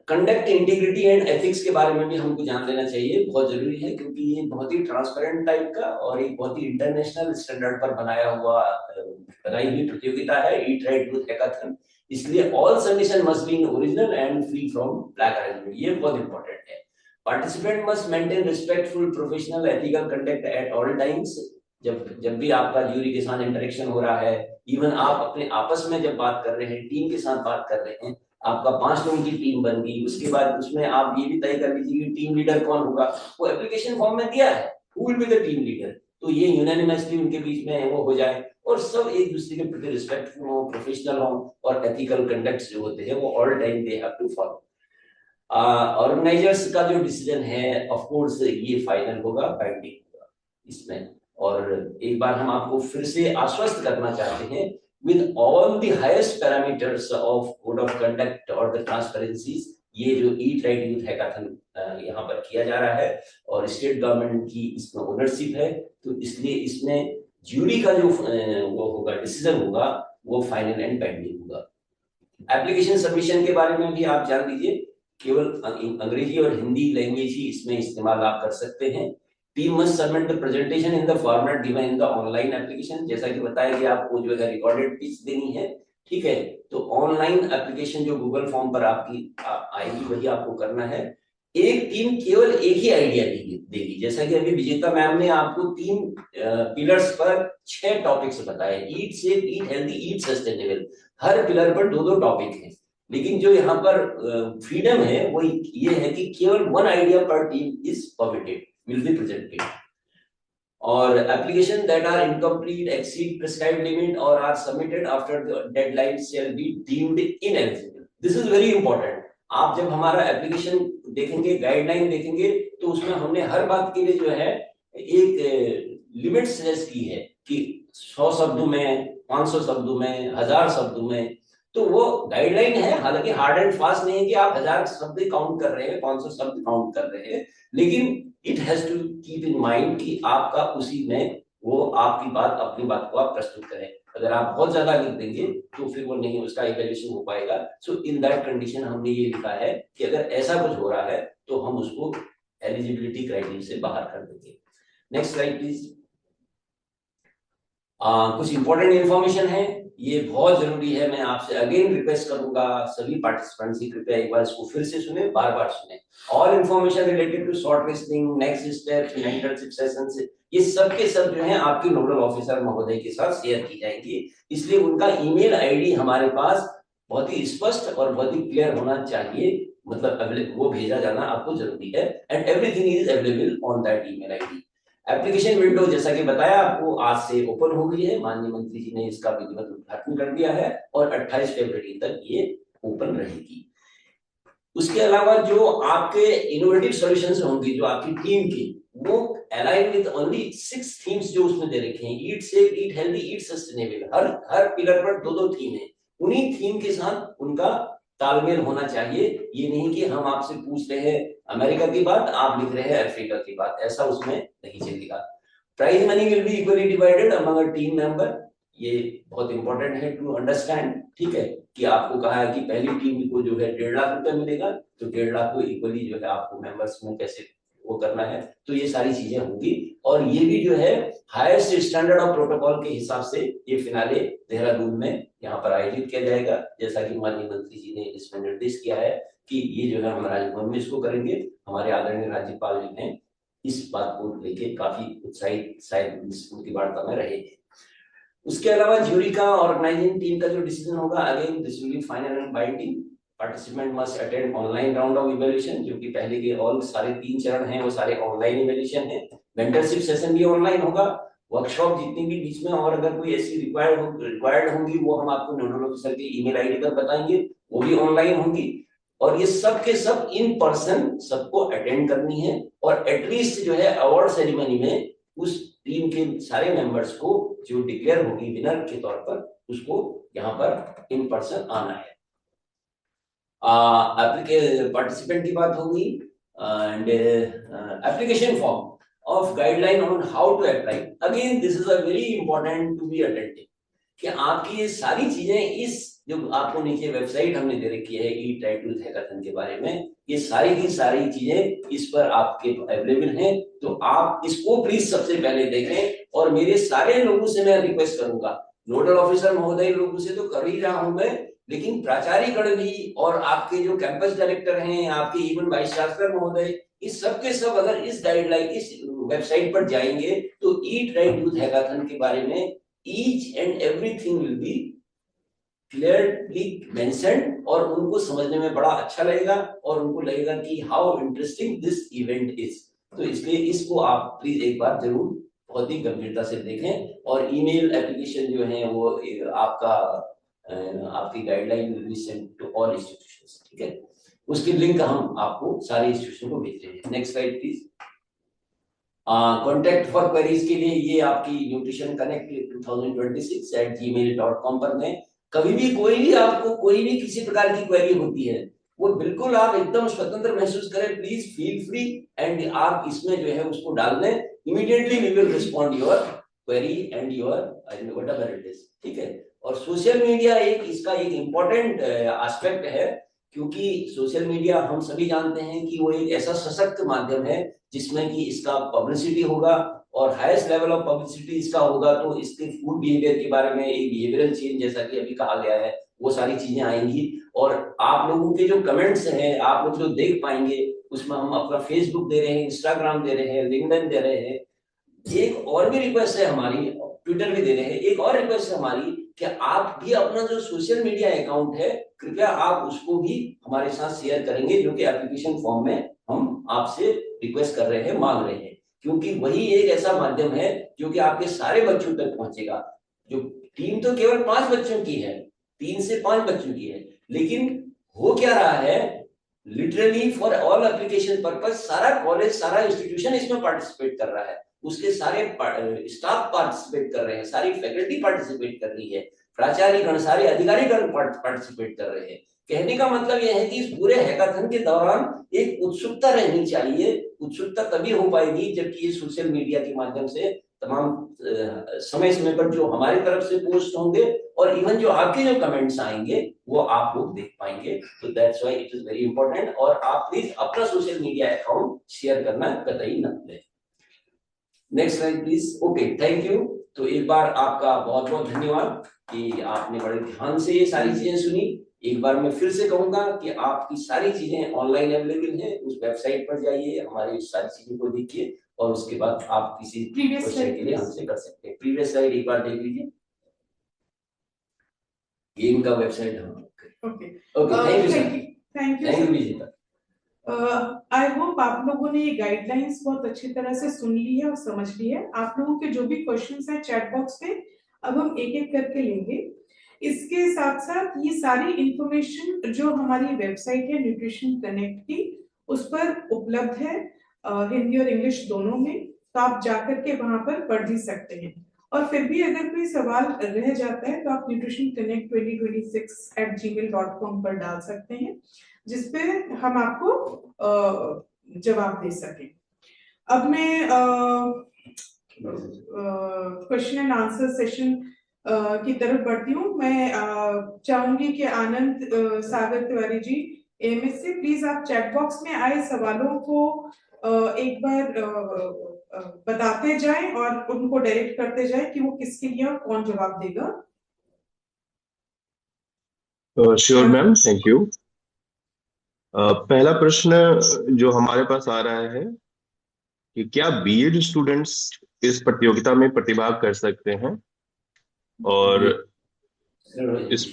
Conduct, integrity and ethics के बारे में भी हमको जान लेना चाहिए, बहुत जरूरी है, क्योंकि ये बहुत ही ट्रांसपेरेंट टाइप का और एक बहुत ही इंटरनेशनल स्टैंडर्ड पर बनाई हुई प्रतियोगिता है ईट राइट यूथ हैकाथन। इसलिए all submission must be in original and free from black arrangement, ये बहुत इंपॉर्टेंट है। Participant must maintain respectful professional ethical conduct at all times. जब भी आपका ज्यूरी के साथ इंटरेक्शन हो रहा है, इवन आप अपने आपस में जब बात कर रहे हैं, टीम के साथ बात कर रहे हैं, आपका 5 लोगों की टीम बन गई, उसके बाद उसमें आप ये भी तय कर लीजिए कि टीम लीडर कौन होगा। वो एप्लीकेशन फॉर्म में दिया है, who will be the team leader, तो ये यूनानिमसली उनके बीच में वो हो जाए और सब एक दूसरे के प्रति रिस्पेक्टफुल हो, प्रोफेशनल हो और एथिकल कंडक्ट जो होते हैं वो all time they have to follow. Organisers का जो डिसीजन है ऑफ कोर्स ये फाइनल होगा, बाइंडिंग होगा इसमें। और एक बार हम आपको फिर से आश्वस्त करना चाहते हैं, with all the highest parameters of code of conduct or the transparencies, ये जो ईट राइट यूथ हैकाथन यहाँ पर किया जा रहा है और स्टेट गवर्नमेंट की इसमें ओनरशिप है, तो इसलिए इसमें ज्यूरी का जो वो होगा, डिसीजन होगा, वो फाइनल एंड बाइंडिंग होगा। एप्लीकेशन सबमिशन के बारे में भी आप जान लीजिए, केवल अंग्रेजी और हिंदी लैंग्वेज ही इसमें इस्तेमाल आप कर सकते हैं। Team must submit the presentation in the format given in the online application, जैसा कि बताया कि आपको जो है रिकॉर्डेड पिच देनी है। ठीक है, तो ऑनलाइन एप्लीकेशन जो गूगल फॉर्म पर आपकी आएगी वही आपको करना है। एक टीम केवल एक ही आइडिया देगी, जैसा कि अभी विजेता मैम ने आपको 3 पिलर्स पर 6 टॉपिक्स बताए, ईट सेफ, ईट हेल्दी, ईट सस्टेनेबल। हर पिलर पर 2-2 टॉपिक हैं। लेकिन जो यहाँ पर फ्रीडम है वो ये है कि केवल वन आइडिया पर team is permitted, will be presented, और application that are incomplete, exceed prescribed limit or are submitted after the deadline shall be deemed ineligible. This is very important. आप जब हमारा एप्लीकेशन देखेंगे, गाइडलाइन देखेंगे, तो उसमें हमने हर बात के लिए जो है एक लिमिट सजेस्ट की है कि 100 शब्दों में, 500 शब्दों में, 1000 शब्दों में। तो वो गाइडलाइन है, हालांकि हार्ड एंड फास्ट नहीं है कि आप 1000 शब्द काउंट कर रहे हैं, 500 शब्द काउंट कर रहे हैं, लेकिन it has to keep in mind कि आपका उसी में वो आपकी बात, अपनी बात को आप प्रस्तुत करें। अगर आप बहुत ज्यादा लिख देंगे तो फिर वो नहीं, उसका इवैल्यूएशन हो पाएगा। सो इन दैट कंडीशन हमने ये लिखा है कि अगर ऐसा कुछ हो रहा है तो हम उसको एलिजिबिलिटी क्राइटेरिया से बाहर कर देंगे। Next slide please. कुछ इंपॉर्टेंट इंफॉर्मेशन है, ये बहुत जरूरी है। मैं आपसे अगेन रिक्वेस्ट करूंगा सभी पार्टिसिपेंट्स से, कृपया एक बार इसको फिर से सुने, बार बार सुने। All information related to shortlisting, next steps, mentorship sessions, ये सब के सब जो है आपके नोडल ऑफिसर महोदय के साथ शेयर की जाएंगी। इसलिए उनका ईमेल आईडी हमारे पास बहुत ही स्पष्ट और बहुत ही क्लियर होना चाहिए, मतलब वो भेजा जाना आपको जरूरी है, and everything is available on that email ID. Application window जैसा कि बताया आपको आज से ओपन हो गई है, माननीय मंत्री जी ने इसका विधिवत उद्घाटन कर दिया है और 28 फरवरी तक ये ओपन रहेगी। उसके अलावा जो आपके इनोवेटिव सॉल्यूशंस होंगे, जो आपकी टीम की, वो अलाइन विद ओनली 6 थीम्स जो उसमें दे रखे हैं, ईट सेफ, ईट हेल्दी, ईट सस्टेनेबल, हर पिलर पर 2-2 थीम है। उन्हीं थीम के साथ उनका तालमेल होना चाहिए। ये नहीं कि हम आपसे पूछ रहे हैं अमेरिका की बात, आप लिख रहे हैं अफ्रीका की बात, ऐसा उसमें नहीं चलेगा। Prize money will be equally divided among a team member, ये बहुत इंपॉर्टेंट है टू अंडरस्टैंड, ठीक है, कि आपको कहा है कि पहली टीम को जो है 1.5 लाख रुपए मिलेगा, तो 1.5 लाख को इक्वली जो है आपको मेंबर्स में कैसे वो करना है, तो ये सारी चीजें होंगी। और ये भी जो है हाईएस्ट स्टैंडर्ड ऑफ प्रोटोकॉल के हिसाब से ये फिनाले देहरादून में यहाँ पर आयोजित किया जाएगा, जैसा कि माननीय मंत्री जी ने इसमें निर्देश किया है कि ये जो है हम राजभवन में इसको करेंगे। हमारे आदरणीय राज्यपाल जी ने इस बात को लेके काफी उत्साहित शायद उनकी वार्ता में रहे। उसके अलावा ज्यूरी का, ऑर्गेनाइजिंग टीम का जो डिसीजन होगा, again this will be final and binding. Participant must attend online round of evaluation, जो कि पहले के ऑल सारे 3 चरण हैं वो सारे ऑनलाइन इवैल्यूएशन है। मेंटरशिप सेशन भी ऑनलाइन होगा। वर्कशॉप जितनी भी बीच में और अगर कोई ऐसी रिक्वायर्ड होंगी वो हम आपको नोडल ऑफिसर के ईमेल आईडी पर बताएंगे, वो भी ऑनलाइन होंगी। और ये सब के सब इन पर्सन सबको अटेंड करनी है, और एटलीस्ट जो है अवार्ड सेरेमनी में उस टीम के सारे मेंबर्स को जो डिक्लेयर होगी विनर के तौर पर, उसको यहाँ पर इन पर्सन आना है। पार्टिसिपेंट की बात होगी, and application form of guideline on how to apply. Again, this is a very important to be attentive कि आपकी ये सारी चीजें, इस जो आपको नीचे वेबसाइट हमने दे रखी है ई ट्राई टू हैकाथन के बारे में, ये सारी की सारी चीजें इस पर आपके अवेलेबल हैं, तो आप इसको प्लीज सबसे पहले देखें। और मेरे सारे लोगों से मैं रिक्वेस्ट करूंगा, नोडल ऑफिसर महोदय लोगों से तो कर ही रहा हूं मैं, लेकिन प्राचार्यगण भी और आपके जो कैंपस डायरेक्टर हैं, आपके इवन वाइस चांसलर महोदय, इस सब के सब अगर इस गाइडलाइन, इस वेबसाइट पर जाएंगे तो ईट राइट यूथ हैकाथन के बारे में each and everything will be clearly mentioned, और उनको समझने में बड़ा अच्छा लगेगा और उनको लगेगा कि how interesting this event is. तो इसलिए इसको आप प्लीज एक बार जरूर बहुत ही गंभीरता से देखें। और ईमेल एप्लीकेशन जो है वो आपकी guideline will be sent to all institutions, ठीक है। उसकी लिंक हम आपको सारे इंस्टीट्यूशन को भेज रहे हैं। Next slide please. Contact for queries के लिए ये आपकी न्यूट्रिशन कनेक्ट 2026@gmail.com पर में कभी भी कोई भी आपको कोई भी किसी प्रकार की क्वेरी होती है, वो बिल्कुल आप एकदम स्वतंत्र महसूस करें, प्लीज फील फ्री, एंड आप इसमें जो है उसको डाल दें, immediately we will respond your query and your whatever it is, ठीक है। और सोशल मीडिया इसका एक इम्पोर्टेंट एस्पेक्ट है, क्योंकि सोशल मीडिया हम सभी जानते हैं कि वो एक ऐसा सशक्त माध्यम है जिसमें कि इसका पब्लिसिटी होगा, और हाईएस्ट लेवल ऑफ पब्लिसिटी इसका होगा तो इसके फूड बिहेवियर के बारे में एक बिहेवियरल चेंज जैसा कि अभी कहा गया है, वो सारी चीजें आएंगी। और आप लोगों के जो कमेंट्स हैं, आप लोग जो देख पाएंगे, उसमें हम अपना फेसबुक दे रहे हैं, इंस्टाग्राम दे रहे हैं, लिंक्डइन दे रहे हैं। एक और भी रिक्वेस्ट है हमारी, ट्विटर भी दे रहे हैं, एक और रिक्वेस्ट है हमारी कि आप भी अपना जो सोशल मीडिया अकाउंट है कृपया आप उसको भी हमारे साथ शेयर करेंगे, जो कि एप्लीकेशन फॉर्म में हम आपसे रिक्वेस्ट कर रहे हैं, मांग रहे हैं, क्योंकि वही एक ऐसा माध्यम है जो कि आपके सारे बच्चों तक पहुंचेगा। जो टीम तो केवल 5 बच्चों की है, 3 से 5 बच्चों की है, लेकिन हो क्या रहा है, literally for all application purpose सारा कॉलेज, सारा इंस्टीट्यूशन इसमें पार्टिसिपेट कर रहा है, उसके सारे स्टाफ पार्टिसिपेट कर रहे हैं, सारी फैकल्टी पार्टिसिपेट कर रही है, प्राचार्य गण, सारे अधिकारी गण पार्टिसिपेट कर रहे हैं। कहने का मतलब यह है कि इस पूरे हैकाथन के दौरान एक उत्सुकता रहनी चाहिए। उत्सुकता तभी हो पाएगी जबकि ये सोशल मीडिया के माध्यम से तमाम समय समय पर जो हमारी तरफ से पोस्ट होंगे और इवन जो आपके जो कमेंट्स आएंगे वो आप लोग देख पाएंगे। तो that's why it is very important, और आप प्लीज अपना सोशल मीडिया अकाउंट शेयर करना कतई न भूलें। Next slide please. Okay, thank you. तो एक बार आपका बहुत बहुत धन्यवाद कि आपने बड़े ध्यान से ये सारी चीजें सुनी। एक बार मैं फिर से कहूंगा कि आपकी सारी चीजें ऑनलाइन अवेलेबल हैं, उस वेबसाइट पर जाइए, हमारी सारी चीजों को देखिए और उसके बाद आप किसी क्वेश्चन के लिए हमसे कर सकते हैं। प्रीवियस स्लाइड एक बार देख लीजिए, ये इनका वेबसाइट है। Okay, thank you sir, thank you Vijeta. I hope आप लोगों ने ये गाइडलाइंस बहुत अच्छी तरह से सुन ली है और समझ ली है। आप लोगों के जो भी क्वेश्चंस हैं चैट बॉक्स पे अब हम एक एक करके लेंगे। इसके साथ साथ ये सारी इंफॉर्मेशन जो हमारी वेबसाइट है न्यूट्रिशन कनेक्ट की, उस पर उपलब्ध है हिंदी और इंग्लिश दोनों में, तो आप जाकर के वहां पर पढ़ भी सकते हैं। और फिर भी अगर कोई सवाल रह जाता है तो आप nutritionconnect2026@gmail.com पर डाल सकते हैं, जिसपे हम आपको जवाब दे सकें। अब मैं क्वेश्चन एंड आंसर सेशन की तरफ बढ़ती हूँ। मैं चाहूंगी कि आनंद सागर तिवारी जी एएमएस से, प्लीज आप चैट बॉक्स में आए सवालों को एक बार बताते जाएं और उनको डायरेक्ट करते जाएं कि वो किसके लिए और कौन जवाब देगा। Sure ma'am, thank you. पहला प्रश्न जो हमारे पास आ रहा है कि क्या बीएड स्टूडेंट्स इस प्रतियोगिता में प्रतिभाग कर सकते हैं, और इस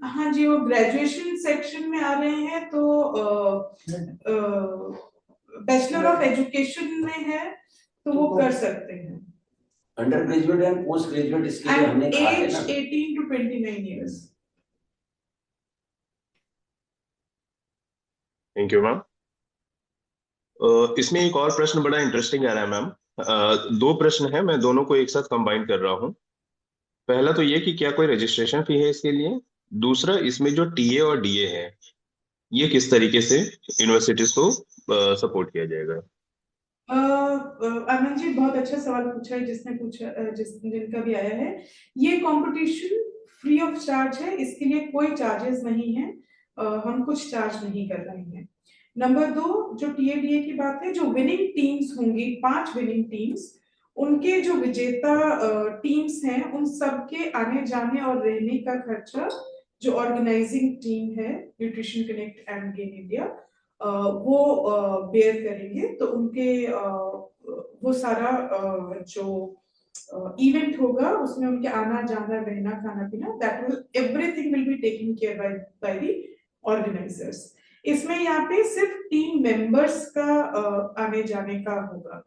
हाँ जी, वो ग्रेजुएशन सेक्शन में आ रहे हैं, तो बैचलर ऑफ एजुकेशन में है तो वो कर सकते हैं। Under graduate and post graduate इसके लिए हमने कहा है ना, 18 to 29 years। Thank you ma'am. इसमें एक और प्रश्न बड़ा इंटरेस्टिंग आ रहा है मैम। दो प्रश्न है, मैं दोनों को एक साथ कंबाइन कर रहा हूँ। पहला तो ये कि क्या कोई रजिस्ट्रेशन फी है इसके लिए, दूसरा इसमें जो टीए और डीए है ये किस तरीके से यूनिवर्सिटीज को सपोर्ट किया जाएगा। आनंद जी बहुत अच्छा सवाल पूछा है जिसने पूछा, जिनका भी आया है। ये कंपटीशन फ्री ऑफ चार्ज है, इसके लिए कोई चार्जेस नहीं है, हम कुछ चार्ज नहीं कर रहे हैं। नंबर 2, जो टीएडीए की बात है, जो विनिंग टीम्स होंगी, 5 विनिंग टीम्स, उनके जो विजेता टीम्स हैं उन सबके आने जाने और रहने का खर्चा जो ऑर्गेनाइजिंग टीम है nutrition connect and gain India वो बेयर करेंगे। तो उनके वो सारा जो इवेंट होगा उसमें उनके आना जाना रहना खाना पीना, that will everything will be taken care by the organisers. इसमें यहाँ पे सिर्फ टीम मेंबर्स का आने जाने का होगा,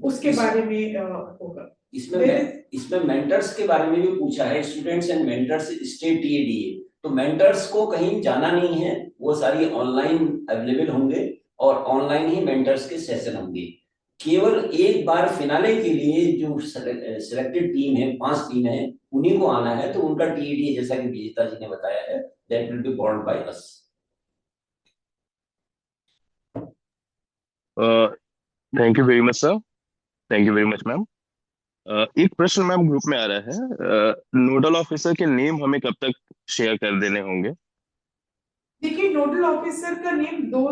उसके बारे में होगा। इसमें मेंटर्स के बारे में भी पूछा है, students and mentors state TADA, तो मेंटर्स को कहीं जाना नहीं है, वो सारी ऑनलाइन अवेलेबल होंगे और ऑनलाइन ही मेंटर्स के सेशन होंगे। केवल एक बार फिनाले के लिए जो सिलेक्टेड टीम है, 5 टीम है, उन्हीं को आना है, तो उनका टीएडीए जैसा कि विजेता जी ने बताया है, that will be borne by us. Thank you very much sir, thank you very much ma'am. एक प्रश्न मैम ग्रुप में आ रहा है, नोडल ऑफिसर के नेम हमें कब तक शेयर कर देने होंगे। देखिए, नोडल ऑफिसर का नेम 2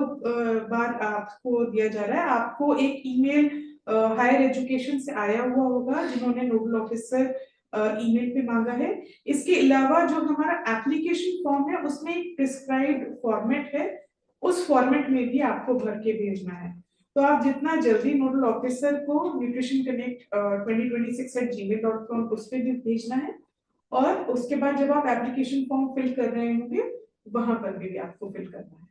बार आपको दिया जा रहा है। आपको एक ईमेल हायर एजुकेशन से आया हुआ होगा जिन्होंने नोडल ऑफिसर ईमेल पे मांगा है। इसके अलावा जो हमारा एप्लीकेशन फॉर्म है उसमें एक प्रिस्क्राइब्ड फॉर्मेट है, उस फॉर्मेट में भी आपको भर के भेजना है। तो आप जितना जल्दी नोडल ऑफिसर को न्यूट्रिशन कनेक्ट 2026@gmail.com उस पर भी भेजना है, और उसके बाद जब आप एप्लीकेशन फॉर्म फिल कर रहे होंगे वहां पर भी आपको फिल करना है।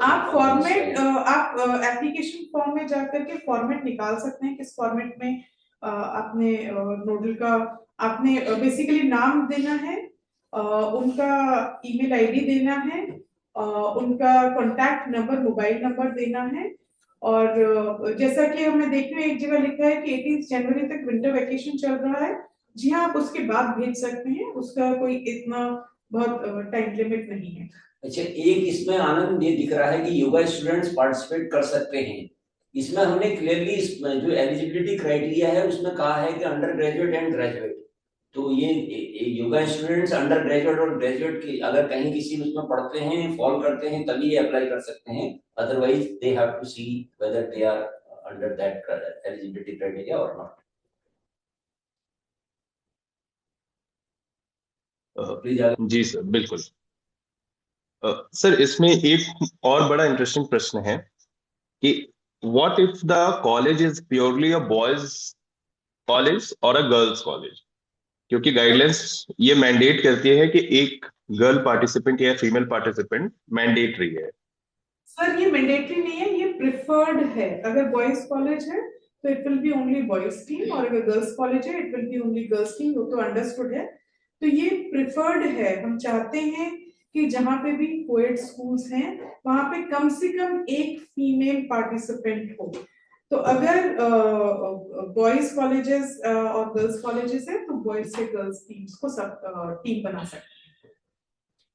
आप फॉर्मेट आप एप्लीकेशन फॉर्म में जाकर के फॉर्मेट निकाल सकते हैं, किस फॉर्मेट में आपने नोडल का आपने बेसिकली नाम देना है, उनका ईमेल आईडी देना है, उनका कॉन्टैक्ट नंबर मोबाइल नंबर देना है, और जैसा कि हमें देखिए एक जगह लिखा है कि 18 जनवरी तक विंटर वेकेशन चल रहा है। जी हाँ, आप उसके बाद भेज सकते हैं, उसका कोई इतना बहुत टाइम लिमिट नहीं है। अच्छा, एक इसमें आनंद ये दिख रहा है कि योगा स्टूडेंट्स पार्टिसिपेट कर सकते हैं। इसमें हमने क्लियरली जो एलिजिबिलिटी क्राइटेरिया है उसमें कहा है कि अंडर ग्रेजुएट एंड ग्रेजुएट। तो ये योगा स्टूडेंट्स अंडर ग्रेजुएट और ग्रेजुएट की अगर कहीं किसी उसमें पढ़ते हैं फॉलो करते हैं तभी ये अप्लाई कर सकते हैं, otherwise they have to see whether they are under that eligibility criteria और नॉट। जी सर, बिल्कुल। सर इसमें एक और बड़ा इंटरेस्टिंग प्रश्न है कि what if the college is purely a boys college और अ गर्ल्स कॉलेज, क्योंकि गाइडलाइंस ये मैंडेट करती है कि एक गर्ल पार्टिसिपेंट या फीमेल पार्टिसिपेंट मैंडेटरी है। सर ये मैंडेटरी नहीं है, ये प्रिफर्ड है। अगर बॉयज कॉलेज है तो it will be only boys team, और अगर गर्ल्स कॉलेज है it will be only girls team. वो तो अंडरस्टूड है। तो ये प्रिफर्ड है। हम चाहते हैं कि जहां पे भी कोएड स्कूल्स हैं वहां पे कम से कम एक फीमेल पार्टिसिपेंट हो। तो अगर बॉयज कॉलेजेस और गर्ल्स कॉलेजेस है तो बॉयज से गर्ल्स टीम्स को सब टीम बना सकते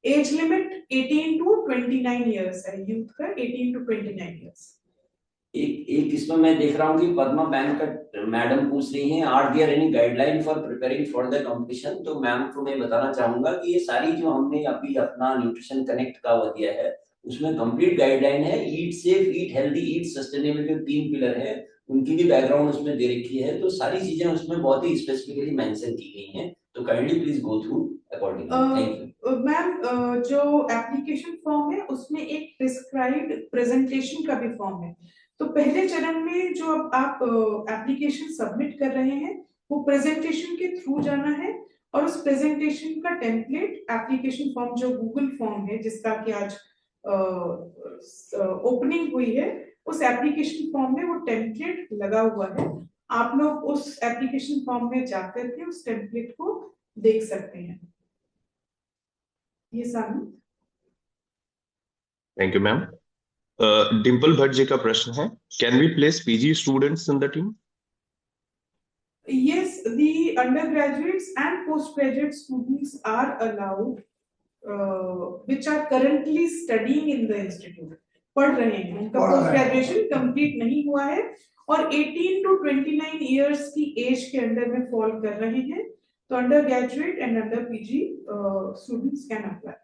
हैं। एज लिमिट 18 टू 29 इयर्स है, यूथ का 18 टू 29 इयर्स। एक इसमें मैं देख रहा हूँ कि पद्मा बैंक मैडम पूछ रही हैं, are there any guideline for preparing for the competition. तो मैम को मैं बताना चाहूंगा कि ये सारी जो हमने अभी अपना न्यूट्रिशन कनेक्ट का वो दिया है उसमें कंप्लीट गाइडलाइन है। ईट सेफ, ईट हेल्दी, ईट सस्टेनेबल जो 3 पिलर है उनकी भी बैकग्राउंड उसमें दे रखी है। तो सारी चीजें उसमें बहुत ही स्पेसिफिकली मेंशन की गई हैं। तो kindly please go through accordingly. Thank you ma'am. जो एप्लीकेशन फॉर्म है उसमें एक प्रिस्क्राइब्ड प्रेजेंटेशन का भी फॉर्म है। तो पहले चरण में जो अब आप एप्लीकेशन सबमिट कर रहे हैं वो प्रेजेंटेशन के थ्रू जाना है, और उस प्रेजेंटेशन का टेम्पलेट एप्लीकेशन फॉर्म जो गूगल फॉर्म है जिसका कि आज ओपनिंग हुई है, उस एप्लीकेशन फॉर्म में वो टेम्पलेट लगा हुआ है। आप लोग उस एप्लीकेशन फॉर्म में जाकर के उस टेम्पलेट को देख सकते हैं। ये सामने। Thank you ma'am. Dimple Bhatt ji का प्रश्न है, can we place PG students in the team? Yes, the undergraduates and postgraduate students are allowed, which are currently studying in the institute. पढ़ रहे हैं, उनका पोस्ट ग्रेजुएशन कंप्लीट नहीं हुआ है और 18 टू 29 इयर्स की एज के अंडर में फॉल कर रहे हैं। तो under graduate and under PG students can apply.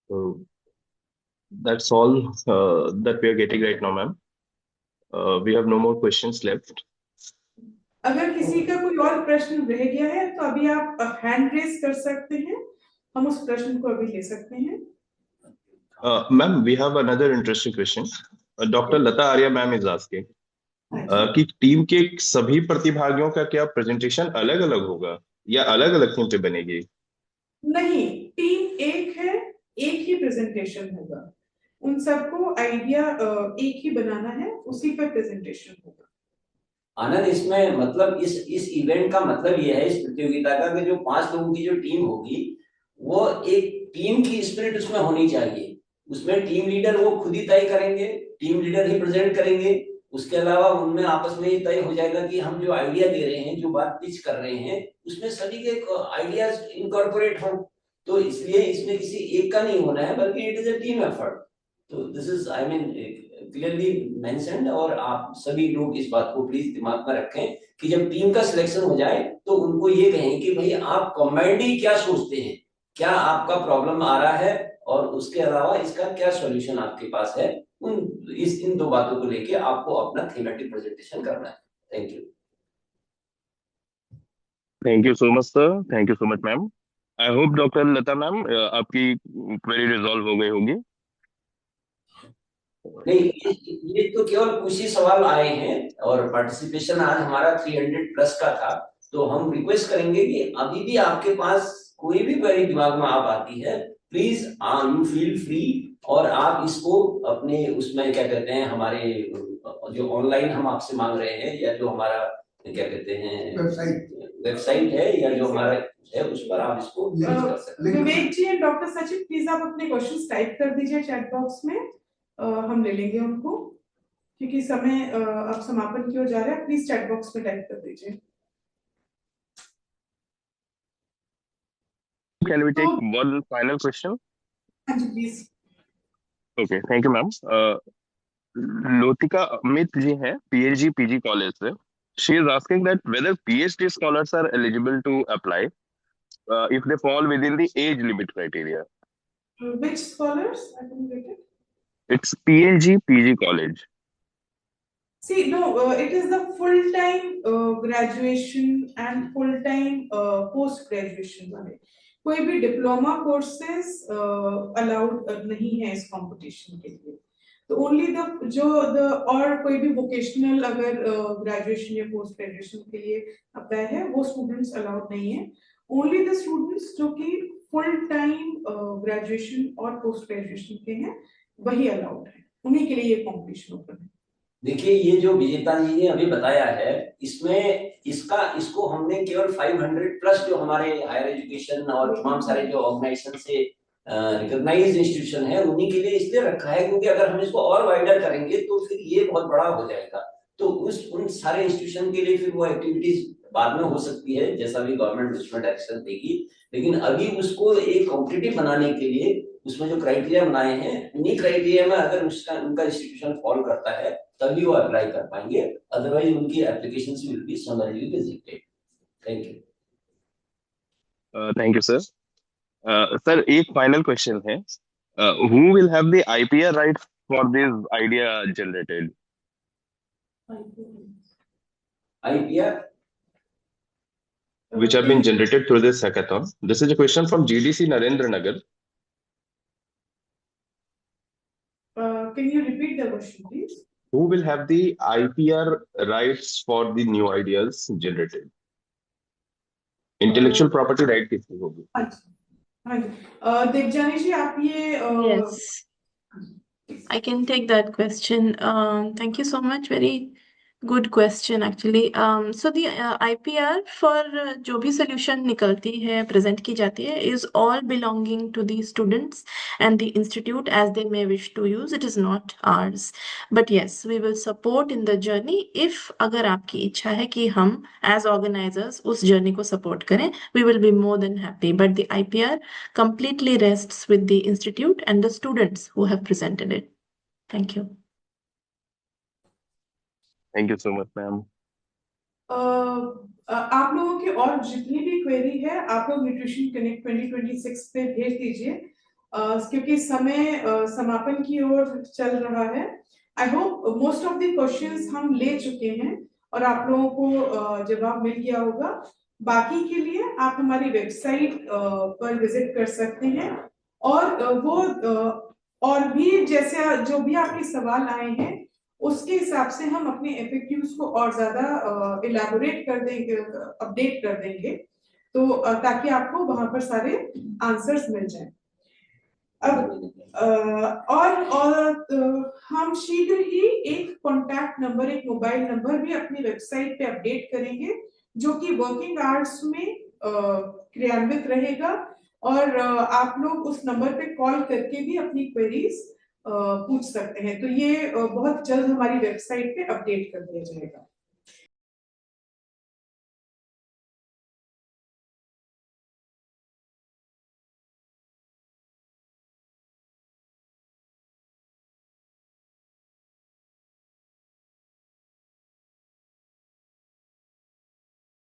So that's all that we are getting right now, ma'am. We have no more questions left. अगर किसी का कोई और प्रश्न रह गया है तो अभी आप हैंड रेज कर सकते हैं, हम उस प्रश्न को अभी ले सकते हैं। Ma'am, we have another interesting question. Dr. Lata Arya ma'am is asking कि टीम के सभी प्रतिभागियों का क्या प्रेजेंटेशन अलग अलग होगा या अलग अलग थीम पे बनेगी? नहीं, टीम एक है, एक ही प्रेजेंटेशन होगा। उन सबको आइडिया एक ही बनाना है, उसी पर प्रेजेंटेशन होगा। आनंद, इसमें मतलब इस इवेंट का मतलब ये है, इस प्रतियोगिता का, कि जो 5 लोगों की जो टीम होगी वो एक टीम की स्पिरिट उसमें होनी चाहिए। उसमें टीम लीडर वो खुद ही तय करेंगे, टीम लीडर ही प्रेजेंट करेंगे। उसके अलावा उनमें आपस में ये तय हो जाएगा कि हम जो आइडिया दे रहे हैं, जो बात पिच कर रहे हैं, उसमें सभी के आइडियाज इनकॉर्पोरेट हों। तो इसलिए इसमें किसी एक का नहीं होना है, बल्कि it is a team effort. तो this is I mean clearly mentioned, और आप सभी लोग इस बात को प्लीज दिमाग में रखें कि जब टीम का सिलेक्शन हो जाए तो उनको ये कहें कि भाई आप कॉम्बाइंडली क्या सोचते हैं, क्या आपका प्रॉब्लम आ रहा है, और उसके अलावा इसका क्या सॉल्यूशन आपके पास है। इन 2 बातों को लेके आपको अपना थीमेटिक प्रेजेंटेशन करना है। Thank you. Thank you so much, sir. Thank you so much, ma'am. I hope doctor Lata ma'am आपकी क्वेरी रिजॉल्व हो गई होगी। नहीं, ये तो केवल कुछ ही सवाल आए हैं और पार्टिसिपेशन आज हमारा 300 प्लस का था। तो हम रिक्वेस्ट करेंगे कि अभी भी आपके पास कोई भी क्वेरी दिमाग में आप आती है, प्लीज यू फील फ्री, और आप इसको अपने उसमें क्या कहते हैं, हमारे जो ऑनलाइन हम आपसे मांग रहे हैं, या जो हमारा क्या कहते हैं वेबसाइट है, या जो हमारा है, उस पर आप इसको भेज कर सकते हैं। विवेक जी एंड डॉक्टर सचिन, प्लीज आप अपने क्वेश्चंस टाइप कर दीजिए चैट बॉक्स में, हम ले लेंगे उनको, क्योंकि समय अब समापन की ओर जा रहा है। प्लीज चैट बॉक्स में टाइप कर दीजिए। Can we take one final question? हाँ जी please. Okay, thank you ma'am. Lotika Amit ji हैं, पीएचडी पीजी कॉलेज से। She is asking that whether PhD scholars are eligible to apply if they fall within the age limit criteria. Which scholars? I didn't get it. It's PLG PG college. See, no, it is the full-time graduation and full-time post-graduation वाले। कोई भी diploma courses allowed नहीं है इस competition के लिए। तो only the और कोई भी वोकेशनल अगर ग्रेजुएशन या पोस्ट ग्रेजुएशन के लिए अप्लाई है, वो स्टूडेंट्स अलाउड नहीं है। ओनली द स्टूडेंट्स जो कि फुल टाइम ग्रेजुएशन और पोस्ट ग्रेजुएशन के हैं, वही अलाउड है, उन्हीं के लिए ये कंपटीशन ओपन है। देखिए, ये जो विजेता जी ने अभी बताया है, इसमें इसको हमने केवल 500 प्लस जो हमारे हायर एजुकेशन और तमाम सारे जो ऑर्गेनाइजेशन से रिकॉग्नाइज्ड इंस्टीट्यूशन है, उन्हीं के लिए इसलिए रखा है, क्योंकि अगर हम इसको और वाइडर करेंगे तो फिर ये बहुत बड़ा हो जाएगा। तो उन सारे इंस्टीट्यूशन के लिए फिर वो एक्टिविटीज बाद में हो सकती है, जैसा भी गवर्नमेंट उसमें डायरेक्शन देगी। लेकिन अभी उसको एक कॉम्पिटिटिव बनाने के लिए उसमें जो क्राइटेरिया बनाए हैं, उन्हीं क्राइटेरिया में अगर उनका इंस्टीट्यूशन फॉलो करता है, तभी वो अप्लाई कर पाएंगे, अदरवाइज उनकी applications will be समरली rejected. Thank you. Thank you sir. Sir, एक फाइनल क्वेश्चन है। Who will have the IPR rights for this idea generated? IPR which have been generated through this hackathon. This is a question from GDC Narendra Nagar. Can you repeat the question, please? Who will have the IPR rights for the new ideas generated? Intellectual property right किसकी होगी? हाँ जी, देवजानी जी, आप ये Yes, I can take that question. Thank you so much. Very good question actually. So the IPR for जो भी solution निकलती है, present की जाती है, is all belonging to the students and the institute as they may wish to use. It is not ours. But yes, we will support in the journey if अगर आपकी इच्छा है कि हम as organizers उस journey को support करें, we will be more than happy. But the IPR completely rests with the institute and the students who have presented it. Thank you. Thank you so much, ma'am. आप लोगों की और जितनी भी query है, आप लोग न्यूट्रिशन कनेक्ट 2026 पे भेज दीजिए, क्योंकि समय समापन की ओर चल रहा है। I hope most of the questions हम ले चुके हैं और आप लोगों को जवाब मिल गया होगा। बाकी के लिए आप हमारी वेबसाइट पर विजिट कर सकते हैं, और वो और भी जैसे जो भी आपके सवाल आए हैं, उसके हिसाब से हम अपने FAQs को और ज्यादा इलैबोरेट कर देंगे, अपडेट कर देंगे, तो ताकि आपको वहां पर सारे आंसर्स मिल जाएं। अब और हम शीघ्र ही एक कॉन्टैक्ट नंबर, एक मोबाइल नंबर भी अपनी वेबसाइट पे अपडेट करेंगे, जो कि वर्किंग आवर्स में क्रियान्वित रहेगा, और आप लोग उस नंबर पे कॉल करके भी अपनी क्वेरीज पूछ सकते हैं। तो ये बहुत जल्द हमारी वेबसाइट पे अपडेट कर दिया जाएगा।